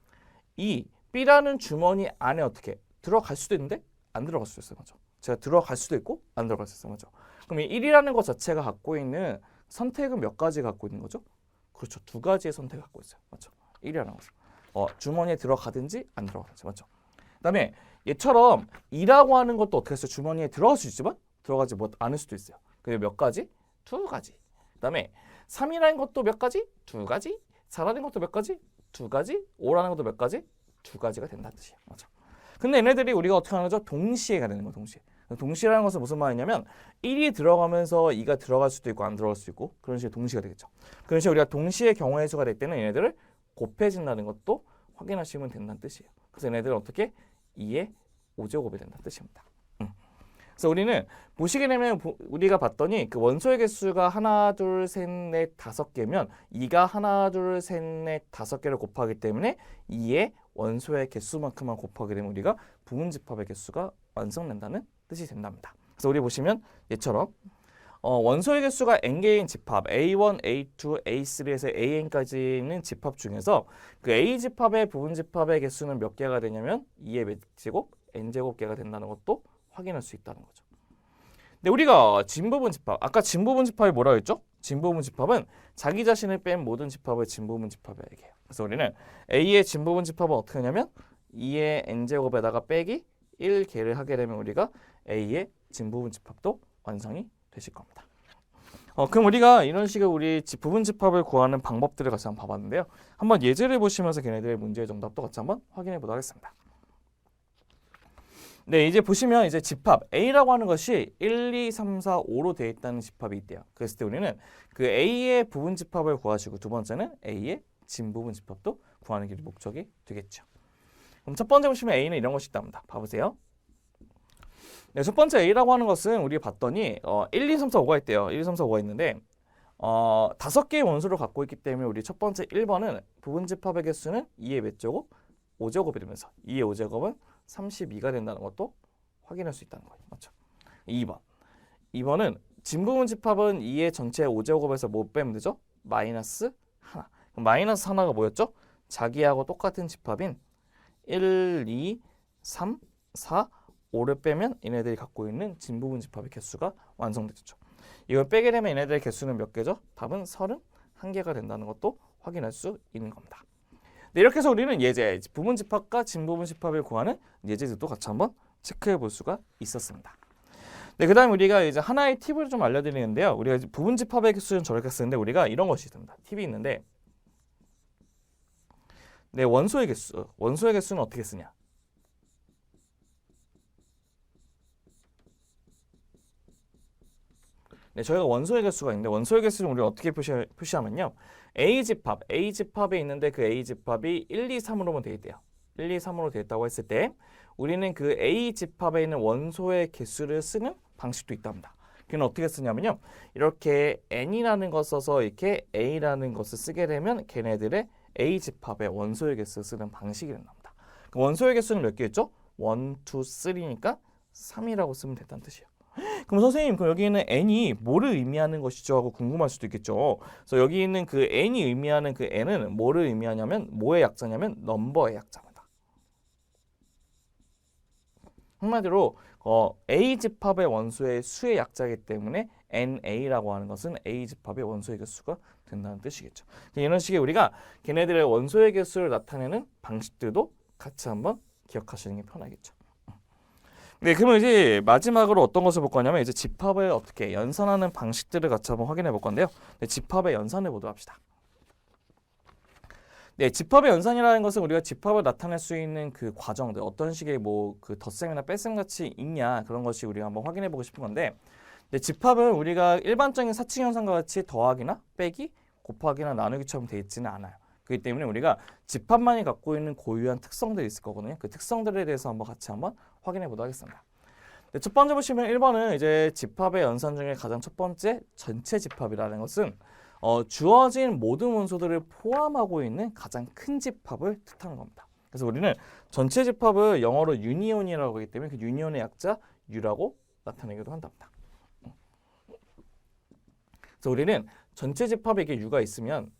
이 B라는 주머니 안에 어떻게 들어갈 수도 있는데 안 들어갈 수도 있어요. 맞죠? 제가 들어갈 수도 있고 안 들어갈 수 있어요. 맞죠? 그럼 이 1이라는 것 자체가 갖고 있는 선택은 몇 가지 갖고 있는 거죠? 그렇죠. 두 가지의 선택을 갖고 있어요. 맞죠? 1이라는 것은 주머니에 들어가든지 안 들어가든지. 맞죠? 그다음에 얘처럼 2라고 하는 것도 어떻게 했어요? 주머니에 들어갈 수 있지만 들어가지 않을 수도 있어요. 그리고 몇 가지? 두 가지. 그다음에 3이라는 것도 몇 가지? 두 가지. 4라는 것도 몇 가지? 두 가지. 5라는 것도 몇 가지? 두 가지가 된다는 뜻이에요. 맞죠? 근데 얘네들이 우리가 어떻게 하는 거죠? 동시에가 되는 거예요. 동시에. 동시라는 것은 무슨 말이냐면 1이 들어가면서 2가 들어갈 수도 있고 안 들어갈 수도 있고 그런 식의 동시가 되겠죠. 그런 식으로 우리가 동시에 경우의 수가 될 때는 얘네들을 곱해진다는 것도 확인하시면 된다는 뜻이에요. 그래서 얘네들은 어떻게 2의 5제곱이 된다는 뜻입니다. 그래서 우리는 보시게 되면 우리가 봤더니 그 원소의 개수가 하나, 둘, 셋, 넷, 5개면 2가 하나, 둘, 셋, 넷, 5개를 곱하기 때문에 2의 원소의 개수만큼만 곱하게 되면 우리가 부분집합의 개수가 완성된다는 뜻이 된답니다. 그래서 우리 보시면 얘처럼 원소의 개수가 n개인 집합 A1, A2, A3에서 AN까지는 집합 중에서 그 A 집합의 부분 집합의 개수는 몇 개가 되냐면 2의 몇 제곱, n제곱 개가 된다는 것도 확인할 수 있다는 거죠. 근데 우리가 진부분 집합, 아까 진부분 집합이 뭐라고 했죠? 진부분 집합은 자기 자신을 뺀 모든 집합을 진부분 집합이라고 얘기해요. 그래서 우리는 A의 진부분 집합은 어떻게 하냐면 2의 n제곱에다가 빼기 1개를 하게 되면 우리가 A의 진부분 집합도 완성이 되실 겁니다. 그럼 우리가 이런 식으로 우리 부분 집합을 구하는 방법들을 같이 한번 봐봤는데요. 한번 예제를 보시면서 걔네들의 문제의 정답도 같이 한번 확인해 보도록 하겠습니다. 네, 이제 보시면 이제 집합 A라고 하는 것이 1, 2, 3, 4, 5로 되어 있다는 집합이 있대요. 그랬을 때 우리는 그 A의 부분 집합을 구하시고 두 번째는 A의 진부분 집합도 구하는 게 목적이 되겠죠. 그럼 첫 번째 보시면 A는 이런 것이 있답니다. 봐보세요. 네, 첫 번째 A라고 하는 것은 우리가 봤더니 1, 2, 3, 4, 5가 있대요. 1, 2, 3, 4, 5가 있는데 5개의 원소를 갖고 있기 때문에 우리 첫 번째 1번은 부분 집합의 개수는 2의 몇 제곱? 5제곱이 되면서 2의 5제곱은 32가 된다는 것도 확인할 수 있다는 거예요. 맞죠? 2번은 진부분 집합은 2의 전체 5제곱에서 뭐 빼면 되죠? 마이너스 하나. 그럼 마이너스 하나가 뭐였죠? 자기하고 똑같은 집합인 1, 2, 3, 4, 5를 빼면 얘네들이 갖고 있는 진부분 집합의 개수가 완성되죠. 이걸 빼게 되면 얘네들의 개수는 몇 개죠? 답은 31개가 된다는 것도 확인할 수 있는 겁니다. 네, 이렇게 해서 우리는 예제, 부분 집합과 진부분 집합을 구하는 예제들도 같이 한번 체크해 볼 수가 있었습니다. 네, 그 다음에 우리가 이제 하나의 팁을 좀 알려드리는데요. 우리가 부분 집합의 개수는 저렇게 쓰는데 우리가 이런 것이 있습니다. 팁이 있는데, 네, 원소의 개수는 어떻게 쓰냐? 네, 저희가 원소의 개수가 있는데 원소의 개수를 우리가 어떻게 표시하면요. A집합에 있는데 그 A집합이 1, 2, 3으로만 되어 있대요. 1, 2, 3으로 되어 있다고 했을 때 우리는 그 A집합에 있는 원소의 개수를 쓰는 방식도 있답니다. 그건 어떻게 쓰냐면요. 이렇게 n이라는 것 써서 이렇게 A라는 것을 쓰게 되면 걔네들의 A집합의 원소의 개수를 쓰는 방식이 된답니다. 그 원소의 개수는 몇 개였죠? 1, 2, 3니까 3이라고 쓰면 된다는 뜻이에요. 그럼 선생님, 그럼 여기 있는 n이 뭐를 의미하는 것이죠? 하고 궁금할 수도 있겠죠. 그래서 여기 있는 그 n이 의미하는 그 n은 뭐를 의미하냐면 뭐의 약자냐면 넘버의 약자입니다. 한마디로 A집합의 원소의 수의 약자이기 때문에 NA라고 하는 것은 A집합의 원소의 개수가 된다는 뜻이겠죠. 이런 식의 우리가 걔네들의 원소의 개수를 나타내는 방식들도 같이 한번 기억하시는 게 편하겠죠. 네, 그러면 이제 마지막으로 어떤 것을 볼 거냐면 이제 집합을 어떻게 연산하는 방식들을 같이 한번 확인해 볼 건데요. 네, 집합의 연산을 보도록 합시다. 네, 집합의 연산이라는 것은 우리가 집합을 나타낼 수 있는 그 과정들, 어떤 식의 뭐 그 덧셈이나 뺄셈 같이 있냐 그런 것이 우리가 한번 확인해 보고 싶은 건데, 네, 집합은 우리가 일반적인 사칙 연산과 같이 더하기나 빼기, 곱하기나 나누기처럼 되어 있지는 않아요. 그렇기 때문에 우리가 집합만이 갖고 있는 고유한 특성들이 있을 거거든요. 그 특성들에 대해서 같이 한번 확인해 보도록 하겠습니다. 네, 첫 번째 보시면 1번은 이제 집합의 연산 중에 가장 첫 번째 전체 집합이라는 것은 주어진 모든 원소들을 포함하고 있는 가장 큰 집합을 뜻하는 겁니다. 그래서 우리는 전체 집합을 영어로 유니온이라고 하기 때문에 그 유니온의 약자 U라고 나타내기도 한답니다. 그래서 우리는 전체 집합에 이렇게 U가 있으면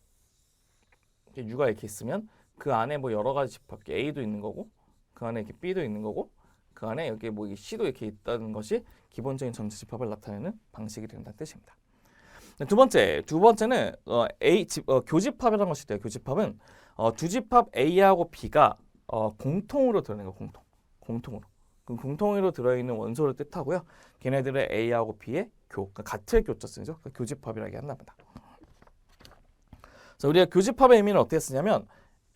U가 이렇게 있으면 그 안에 뭐 여러 가지 집합, A도 있는 거고 그 안에 이렇게 B도 있는 거고 그 안에 여기 뭐 C도 이렇게 있다는 것이 기본적인 전체 집합을 나타내는 방식이 된다는 뜻입니다. 두 번째는 교집합이라는 것이 있대요. 교집합은 두 집합 A하고 B가 공통으로 들어있는 거, 공통으로 들어있는 원소를 뜻하고요. 걔네들의 A하고 B의 그러니까 같은 교자 쓰죠. 그러니까 교집합이라고 한답니다. 그래서 우리가 교집합의 의미는 어떻게 쓰냐면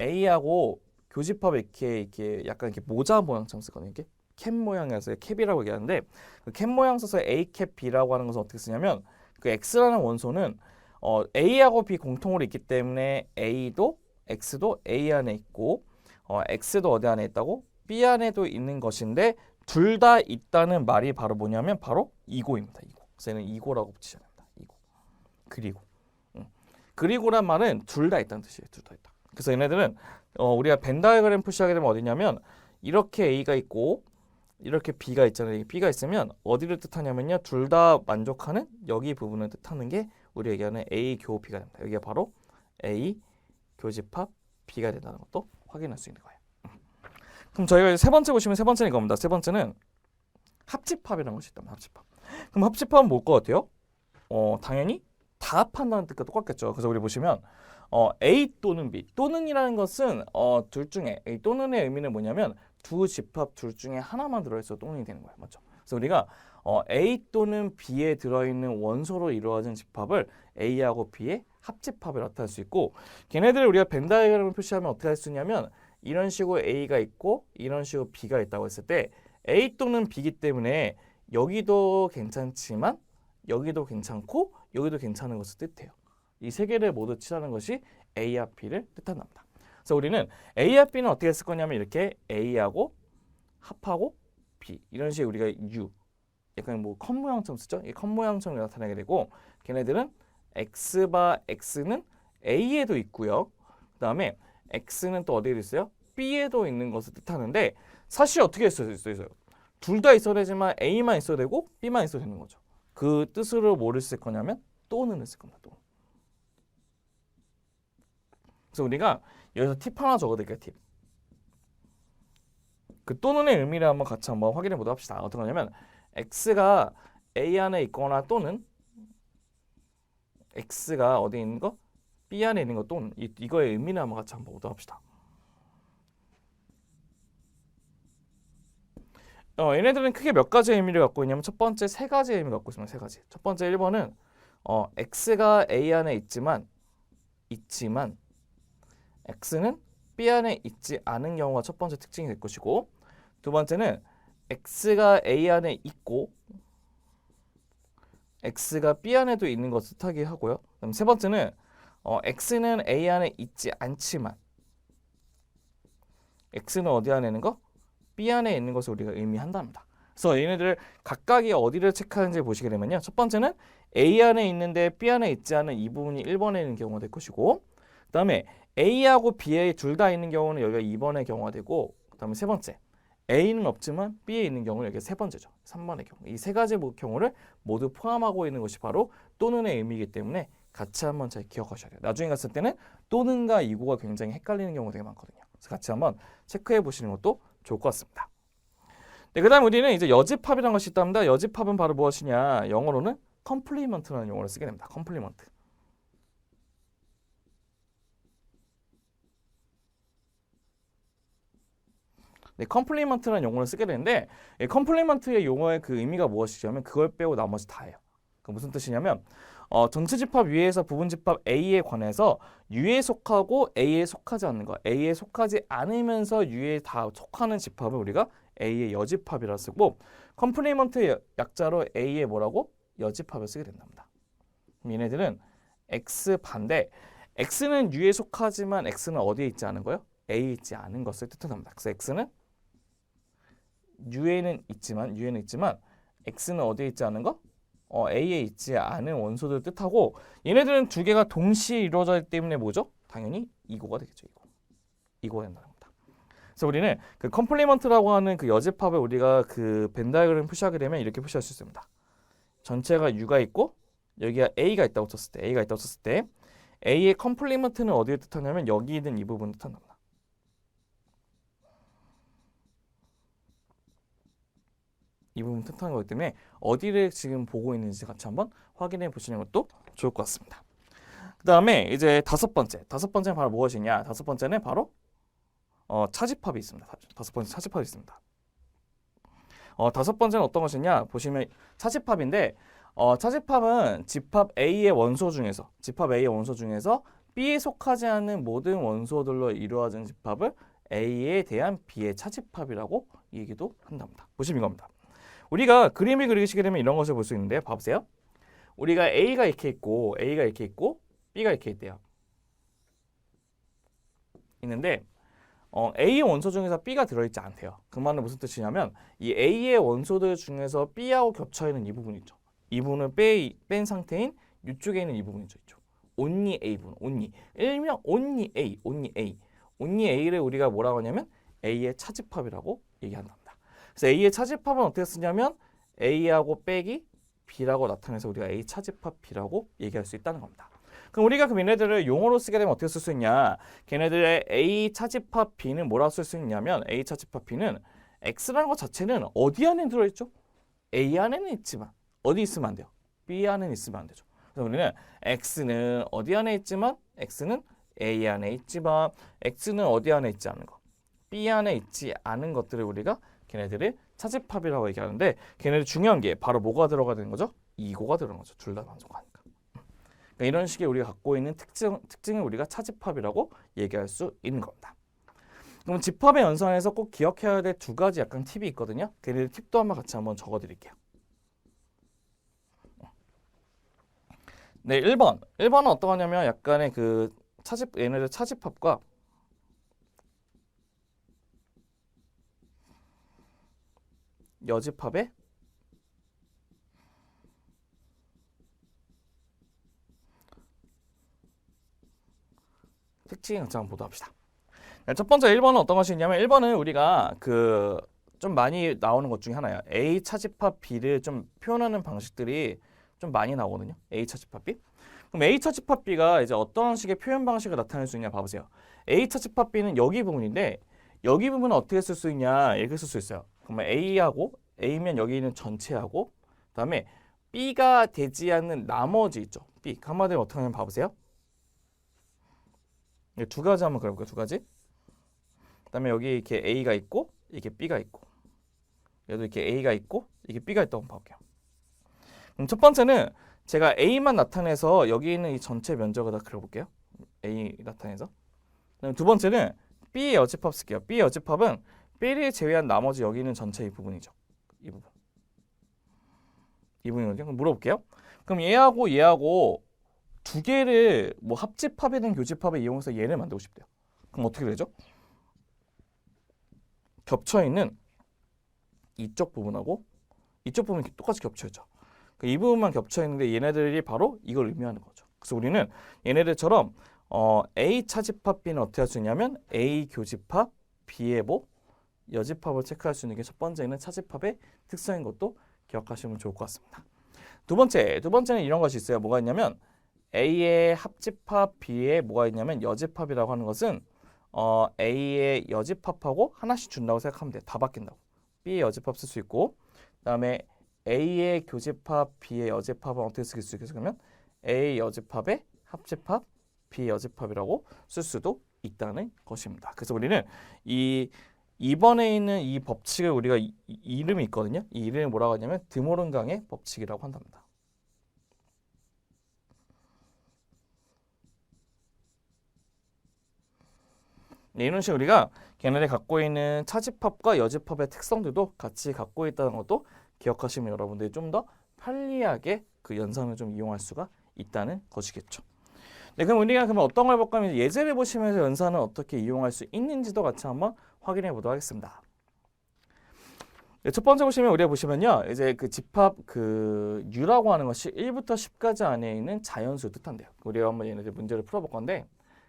A하고 교집합에 이렇게 약간 이렇게 모자 모양처럼 쓰거든요. 이렇게 캡 모양에서 캡이라고 얘기하는데 그 캡 모양 써서 A 캡 B라고 하는 것은 어떻게 쓰냐면 그 X라는 원소는 A하고 B 공통으로 있기 때문에 A도 X도 A 안에 있고 X도 어디 안에 있다고? B 안에도 있는 것인데 둘 다 있다는 말이 바로 뭐냐면 바로 이고입니다. 이고. 그래서 얘는 이고라고 붙이셔야 됩니다. 이고. 그리고란 말은 둘 다 있다는 뜻이에요. 둘 다 있다. 그래서 얘네들은 우리가 벤 다이어그램 표시하게 되면 어디냐면 이렇게 A가 있고 이렇게 B가 있잖아요. 이 B가 있으면 어디를 뜻하냐면요. 둘 다 만족하는 여기 부분을 뜻하는 게 우리 얘기하는 A 교 B가 됩니다. 여기가 바로 A 교집합 B가 된다는 것도 확인할 수 있는 거예요. 그럼 저희가 이제 세 번째 보시면 세 번째는 이겁니다. 세 번째는 합집합이라는 것이 있답니다. 합집합. 그럼 합집합은 뭘 것 같아요? 당연히 다 합한다는 뜻과 똑같겠죠. 그래서 우리 보시면 A 또는 B 또는이라는 것은 둘 중에 A 또는의 의미는 뭐냐면 두 집합 둘 중에 하나만 들어있어 또는이 되는 거예요. 맞죠? 그래서 우리가 A 또는 B에 들어있는 원소로 이루어진 집합을 A하고 B의 합집합을 나타낼 수 있고 걔네들을 우리가 벤 다이어그램을 표시하면 어떻게 할 수 있냐면 이런 식으로 A가 있고 이런 식으로 B가 있다고 했을 때 A 또는 B이기 때문에 여기도 괜찮지만 여기도 괜찮고 여기도 괜찮은 것을 뜻해요. 이 세 개를 모두 칠하는 것이 A와 B를 뜻한답니다. 그래서 우리는 A와 B는 어떻게 했을 거냐면 이렇게 A하고 합하고 B 이런 식의 우리가 U 약간 뭐 컵 모양처럼 쓰죠. 이 컵 모양처럼 나타나게 되고 걔네들은 X바 X는 A에도 있고요. 그 다음에 X는 또 어디에도 있어요? B에도 있는 것을 뜻하는데 사실 어떻게 했어요? 둘 다 있어야 되지만 A만 있어야 되고 B만 있어야 되는 거죠. 그 뜻으로 뭐를 쓸 거냐면 또는 쓸 겁니다. 또. 그래서 우리가 여기서 팁 하나 적어드릴게요. 팁. 그 또는의 의미를 한번 같이 한번 확인해 보도록 합시다. 어떤 거냐면 X가 A 안에 있거나 또는 X가 어디에 있는 거? B 안에 있는 거 또는 이거의 의미를 한번 같이 한번 보도록 합시다. 얘네들은 크게 몇 가지 의미를 갖고 있냐면 첫 번째 세 가지 의미를 갖고 있습니다. 세 가지. 첫 번째 1번은 X가 A 안에 있지만 X는 B 안에 있지 않은 경우가 첫 번째 특징이 될 것이고 두 번째는 X가 A 안에 있고 X가 B 안에도 있는 것을 뜻하게 하고요. 그럼 세 번째는 X는 A 안에 있지 않지만 X는 어디 안에 있는 거? B 안에 있는 것을 우리가 의미한답니다. 그래서 얘네들 각각이 어디를 체크하는지 보시게 되면요. 첫 번째는 A 안에 있는데 B 안에 있지 않은 이 부분이 1번에 있는 경우가 될 것이고 그 다음에 A하고 B에 둘 다 있는 경우는 여기가 2번의 경우가 되고 그 다음에 세 번째 A는 없지만 B에 있는 경우는 여기가 세 번째죠. 3번의 경우. 이 세 가지 경우를 모두 포함하고 있는 것이 바로 또는의 의미이기 때문에 같이 한번 잘 기억하셔야 돼요. 나중에 갔을 때는 또는과 이고가 굉장히 헷갈리는 경우가 되게 많거든요. 그래서 같이 한번 체크해 보시는 것도 좋을 것 같습니다. 네, 그 다음 우리는 이제 여집합이라는 것이 있답니다. 여집합은 바로 무엇이냐? 영어로는 컴플리먼트라는 용어를 쓰게 됩니다. 컴플리먼트. 네, 컴플리먼트라는 용어를 쓰게 되는데 컴플리먼트의 용어의 그 의미가 무엇이냐면 그걸 빼고 나머지 다예요. 그 무슨 뜻이냐면 전체 집합 U에서 부분 집합 A에 관해서 U에 속하고 A에 속하지 않는 거 A에 속하지 않으면서 U에 다 속하는 집합을 우리가 A의 여집합이라 쓰고 컴플리먼트의 약자로 A의 뭐라고? 여집합을 쓰게 된답니다. 얘네들은 X 반대 X는 U에 속하지만 X는 어디에 있지 않은 거예요? A에 있지 않은 것을 뜻합니다. 그래서 X는 U에는 있지만 X는 어디에 있지 않은 거? A에 있지 않은 원소들을 뜻하고 얘네들은 두 개가 동시에 이루어져 있기 때문에 뭐죠? 당연히 이고가 되겠죠. 이고가 된다는 겁니다. 그래서 우리는 그 컴플리먼트라고 하는 그 여집합을 우리가 그 벤 다이어그램 표시하게 되면 이렇게 표시할 수 있습니다. 전체가 U가 있고 여기가 A가 있다고 쳤을 때 A의 컴플리먼트는 어디를 뜻하냐면 여기 있는 이 부분을 뜻한답니다. 이 부분 뜻하는 거기 때문에 어디를 지금 보고 있는지 같이 한번 확인해 보시는 것도 좋을 것 같습니다. 그 다음에 이제 다섯 번째는 바로 무엇이냐? 다섯 번째는 바로 차집합이 있습니다. 다섯 번째 차집합이 있습니다. 다섯 번째는 어떤 것이냐? 보시면 차집합인데 차집합은 집합 A의 원소 중에서 B에 속하지 않는 모든 원소들로 이루어진 집합을 A에 대한 B의 차집합이라고 얘기도 한답니다. 보시면 이겁니다. 우리가 그림을 그리시게 되면 이런 것을 볼 수 있는데 봐보세요. 우리가 A가 이렇게 있고 B가 이렇게 있대요. 있는데 A의 원소 중에서 B가 들어있지 않대요. 그 말은 무슨 뜻이냐면 이 A의 원소들 중에서 B하고 겹쳐있는 이 부분 있죠. 이 부분을 뺀 상태인 이쪽에 있는 이 부분 있죠. only A 부분, only. 일명 only A를 우리가 뭐라고 하냐면 A의 차집합이라고 얘기한답니다. 그래서 A의 차집합은 어떻게 쓰냐면 A하고 빼기 B라고 나타내서 우리가 A 차집합 B라고 얘기할 수 있다는 겁니다. 그럼 우리가 그 얘네들을 용어로 쓰게 되면 어떻게 쓸 수 있냐? 걔네들의 A 차집합 B는 뭐라고 쓸 수 있냐면 A 차집합 B는 X라는 것 자체는 어디 안에 들어있죠? A 안에는 있지만 어디 있으면 안 돼요? B 안에는 있으면 안 되죠. 그래서 우리는 X는 어디 안에 있지만 X는 A 안에 있지만 X는 어디 안에 있지 않은 거 B 안에 있지 않은 것들을 우리가 걔네들의 차집합이라고 얘기하는데 걔네들 중요한 게 바로 뭐가 들어가야 되는 거죠? 이고가 들어가는 거죠. 둘 다 만족하니까. 그러니까 이런 식의 우리가 갖고 있는 특징을 우리가 차집합이라고 얘기할 수 있는 겁니다. 그럼 집합의 연산에서 꼭 기억해야 될 두 가지 약간 팁이 있거든요. 걔네들 팁도 한번 같이 한번 적어드릴게요. 네, 1번. 1번은 어떤 거냐면 약간의 그 얘네들 차집합과 여집합의 특징 같이 한번 보도록 합시다. 첫 번째 1번은 어떤 것이 있냐면 1번은 우리가 그 좀 많이 나오는 것 중에 하나예요. A 차집합 B를 좀 표현하는 방식들이 좀 많이 나오거든요. A 차집합 B. 그럼 A 차집합 B가 이제 어떤 식의 표현 방식을 나타낼 수 있냐 봐보세요. A 차집합 B는 여기 부분인데 여기 부분은 어떻게 쓸 수 있냐 이렇게 쓸 수 있어요. 그러면 A하고 A면 여기 있는 전체하고 그다음에 B가 되지 않는 나머지 있죠. B. 한마디로 어떻게 하냐면 봐보세요. 두 가지 한번 그려볼게요. 두 가지. 그다음에 여기 이렇게 A가 있고 이게 B가 있고 얘도 이렇게 A가 있고 이게 B가 있다고 한번 볼게요. 그럼 첫 번째는 제가 A만 나타내서 여기 있는 이 전체 면적을 다 그려볼게요. A 나타내서. 그다음에 두 번째는 B의 여집합 쓸게요. B의 여집합은 B를 제외한 나머지 여기 있는 전체 이 부분이죠. 이 부분. 이 부분이거든요. 그럼 물어볼게요. 그럼 얘하고 두 개를 뭐 합집합이든 교집합을 이용해서 얘를 만들고 싶대요. 그럼 어떻게 되죠? 겹쳐있는 이쪽 부분하고 이쪽 부분이 똑같이 겹쳐있죠. 이 부분만 겹쳐있는데 얘네들이 바로 이걸 의미하는 거죠. 그래서 우리는 얘네들처럼 A 차집합 B는 어떻게 할 수 있냐면 A 교집합 B의 뭐 여집합을 체크할 수 있는 게 첫 번째는 차집합의 특성인 것도 기억하시면 좋을 것 같습니다. 두 번째는 이런 것이 있어요. 뭐가 있냐면 A의 합집합 B에 뭐가 있냐면 여집합이라고 하는 것은 A의 여집합하고 하나씩 준다고 생각하면 돼요. 다 바뀐다고. B의 여집합 쓸 수 있고 그다음에 A의 교집합 B의 여집합은 어떻게 쓸 수 있겠어요? 그러면 A 여집합의 합집합 B 여집합이라고 쓸 수도 있다는 것입니다. 그래서 우리는 이 2번에 있는 이 법칙을 우리가 이름이 있거든요. 이 이름이 뭐라고 하냐면 드모른강의 법칙이라고 한답니다. 네, 이런 식으로 우리가 걔네들이 갖고 있는 차집합과 여집합의 특성들도 같이 갖고 있다는 것도 기억하시면 여러분들이 좀 더 편리하게 그 연산을 좀 이용할 수가 있다는 것이겠죠. 네, 그럼 우리가 그러면 어떤 걸 볼까 하면 예제를 보시면서 연산을 어떻게 이용할 수 있는지도 같이 한번 확인해 보도록 하겠습니다. 네, 첫 번째 우리가 보시면요. 이제 그 집합 그 U라고 하는 것이 1부터 10까지 안에 있는 자연수를 뜻한대요. 우리가 한번 얘네들 문제를 풀어볼 건데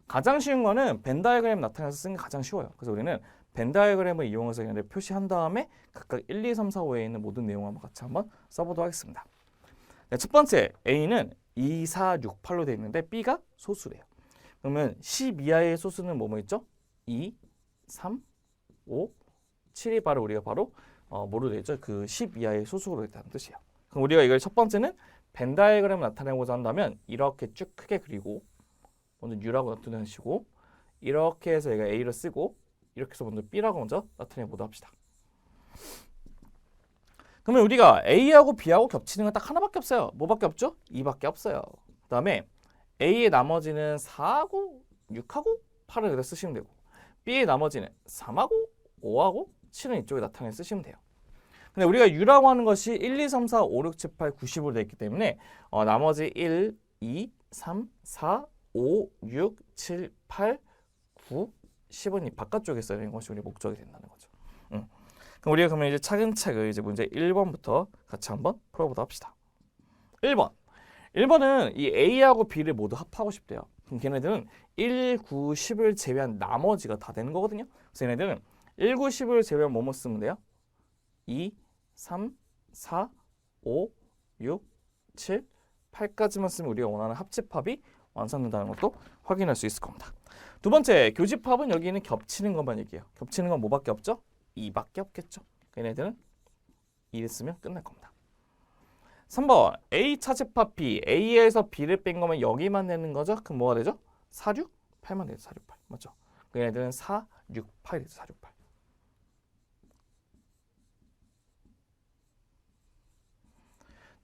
가장 쉬운 거는 벤 다이어그램 나타내서 쓰는 게 가장 쉬워요. 그래서 우리는 벤 다이어그램을 이용해서 얘네들 표시한 다음에 각각 1, 2, 3, 4, 5에 있는 모든 내용을 한번 같이 한번 써보도록 하겠습니다. 네, 첫 번째 A는 2, 4, 6, 8로 되어 있는데 B가 소수래요. 그러면 10 이하의 소수는 뭐뭐 있죠? 2, 3, 5, 7이 바로 우리가 바로 뭐로 되어 있죠? 그 10 이하의 소수로 있다는 뜻이에요. 그럼 우리가 이걸 첫 번째는 벤 다이어그램을 나타내고자 한다면 이렇게 쭉 크게 그리고 먼저 U라고 나타내시고 이렇게 해서 얘가 A를 쓰고 이렇게 해서 먼저 B라고 먼저 나타내 보도록 합시다. 그러면 우리가 A하고 B하고 겹치는 건 딱 하나밖에 없어요. 뭐밖에 없죠? 2밖에 없어요. 그 다음에 A의 나머지는 4하고 6하고 8을 여기다 쓰시면 되고 B의 나머지는 3하고 5하고 7은 이쪽에 나타내 쓰시면 돼요. 근데 우리가 U라고 하는 것이 1, 2, 3, 4, 5, 6, 7, 8, 90으로 되어 있기 때문에 나머지 1, 2, 3, 4, 5, 6, 7, 8, 9, 10은 이 바깥쪽에 써야 되는 것이 우리 목적이 된다는 거죠. 그럼 우리가 그러면 이제 차근차근 이제 문제 1번부터 같이 한번 풀어보도록 합시다. 1번은 이 A하고 B를 모두 합하고 싶대요. 그럼 걔네들은 1, 9, 10을 제외한 나머지가 다 되는 거거든요. 그래서 얘네들은 1, 9, 10을 제외한 뭐뭐 쓰면 돼요? 2, 3, 4, 5, 6, 7, 8까지만 쓰면 우리가 원하는 합집합이 완성된다는 것도 확인할 수 있을 겁니다. 두 번째, 교집합은 여기는 겹치는 것만 얘기해요. 겹치는 건 뭐밖에 없죠? 2밖에 없겠죠. 얘네들은 2를 쓰면 끝날 겁니다. 3번, A 차집합 B, A에서 B를 뺀 거면 여기만 내는 거죠? 그럼 뭐가 되죠? 4, 6, 8만 되죠. 4, 6, 8. 맞죠? 얘네들은 4, 6, 8이죠. 4, 6, 8.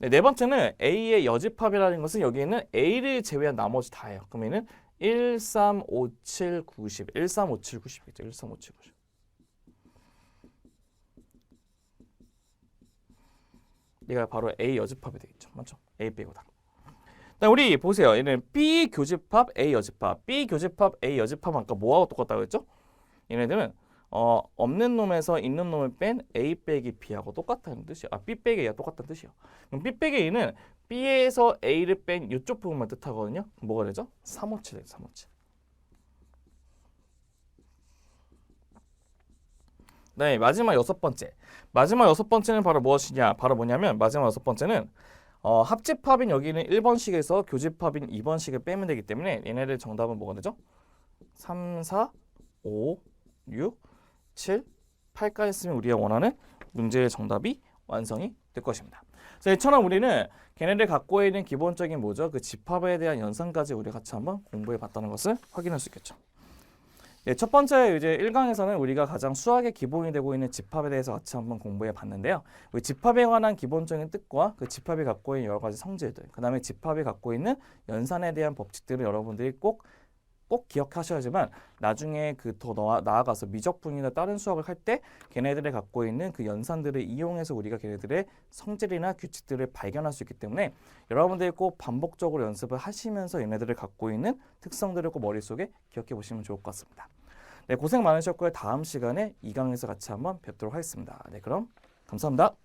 네 번째는 A의 여집합이라는 것은 여기에는 A를 제외한 나머지 다예요. 그러면은 1, 3, 5, 7, 90. 1, 3, 5, 7, 90이죠. 1, 3, 5, 7, 90. 얘가 바로 A 여집합이 되겠죠. 맞죠? A 빼고 다. 우리 보세요. 얘는 B 교집합, A 여집합. B 교집합, A 여집합 아까 뭐하고 똑같다고 했죠? 얘네들은 없는 놈에서 있는 놈을 뺀 A 빼기 B하고 똑같다는 뜻이에요. B 빼기 A가 똑같다는 뜻이에요. 그럼 B 빼기 A는 B에서 A를 뺀 이쪽 부분만 뜻하거든요. 뭐가 되죠? 357 되죠. 357. 네, 마지막 여섯 번째. 마지막 여섯 번째는 바로 무엇이냐? 바로 뭐냐면 마지막 여섯 번째는 합집합인 여기는 1번식에서 교집합인 2번식을 빼면 되기 때문에 얘네들 정답은 뭐가 되죠? 3, 4, 5, 6, 7, 8까지 쓰면 우리가 원하는 문제의 정답이 완성이 될 것입니다. 자, 이처럼 우리는 걔네들 갖고 있는 기본적인 뭐죠? 그 집합에 대한 연산까지 우리 같이 한번 공부해 봤다는 것을 확인할 수 있겠죠. 네, 첫 번째 이제 1강에서는 우리가 가장 수학의 기본이 되고 있는 집합에 대해서 같이 한번 공부해 봤는데요. 우리 집합에 관한 기본적인 뜻과 그 집합이 갖고 있는 여러 가지 성질들, 그 다음에 집합이 갖고 있는 연산에 대한 법칙들을 여러분들이 꼭 기억하셔야지만 나중에 그 더 나아가서 미적분이나 다른 수학을 할 때 걔네들이 갖고 있는 그 연산들을 이용해서 우리가 걔네들의 성질이나 규칙들을 발견할 수 있기 때문에 여러분들이 꼭 반복적으로 연습을 하시면서 얘네들을 갖고 있는 특성들을 꼭 머릿속에 기억해 보시면 좋을 것 같습니다. 네, 고생 많으셨고요. 다음 시간에 2강에서 같이 한번 뵙도록 하겠습니다. 네, 그럼 감사합니다.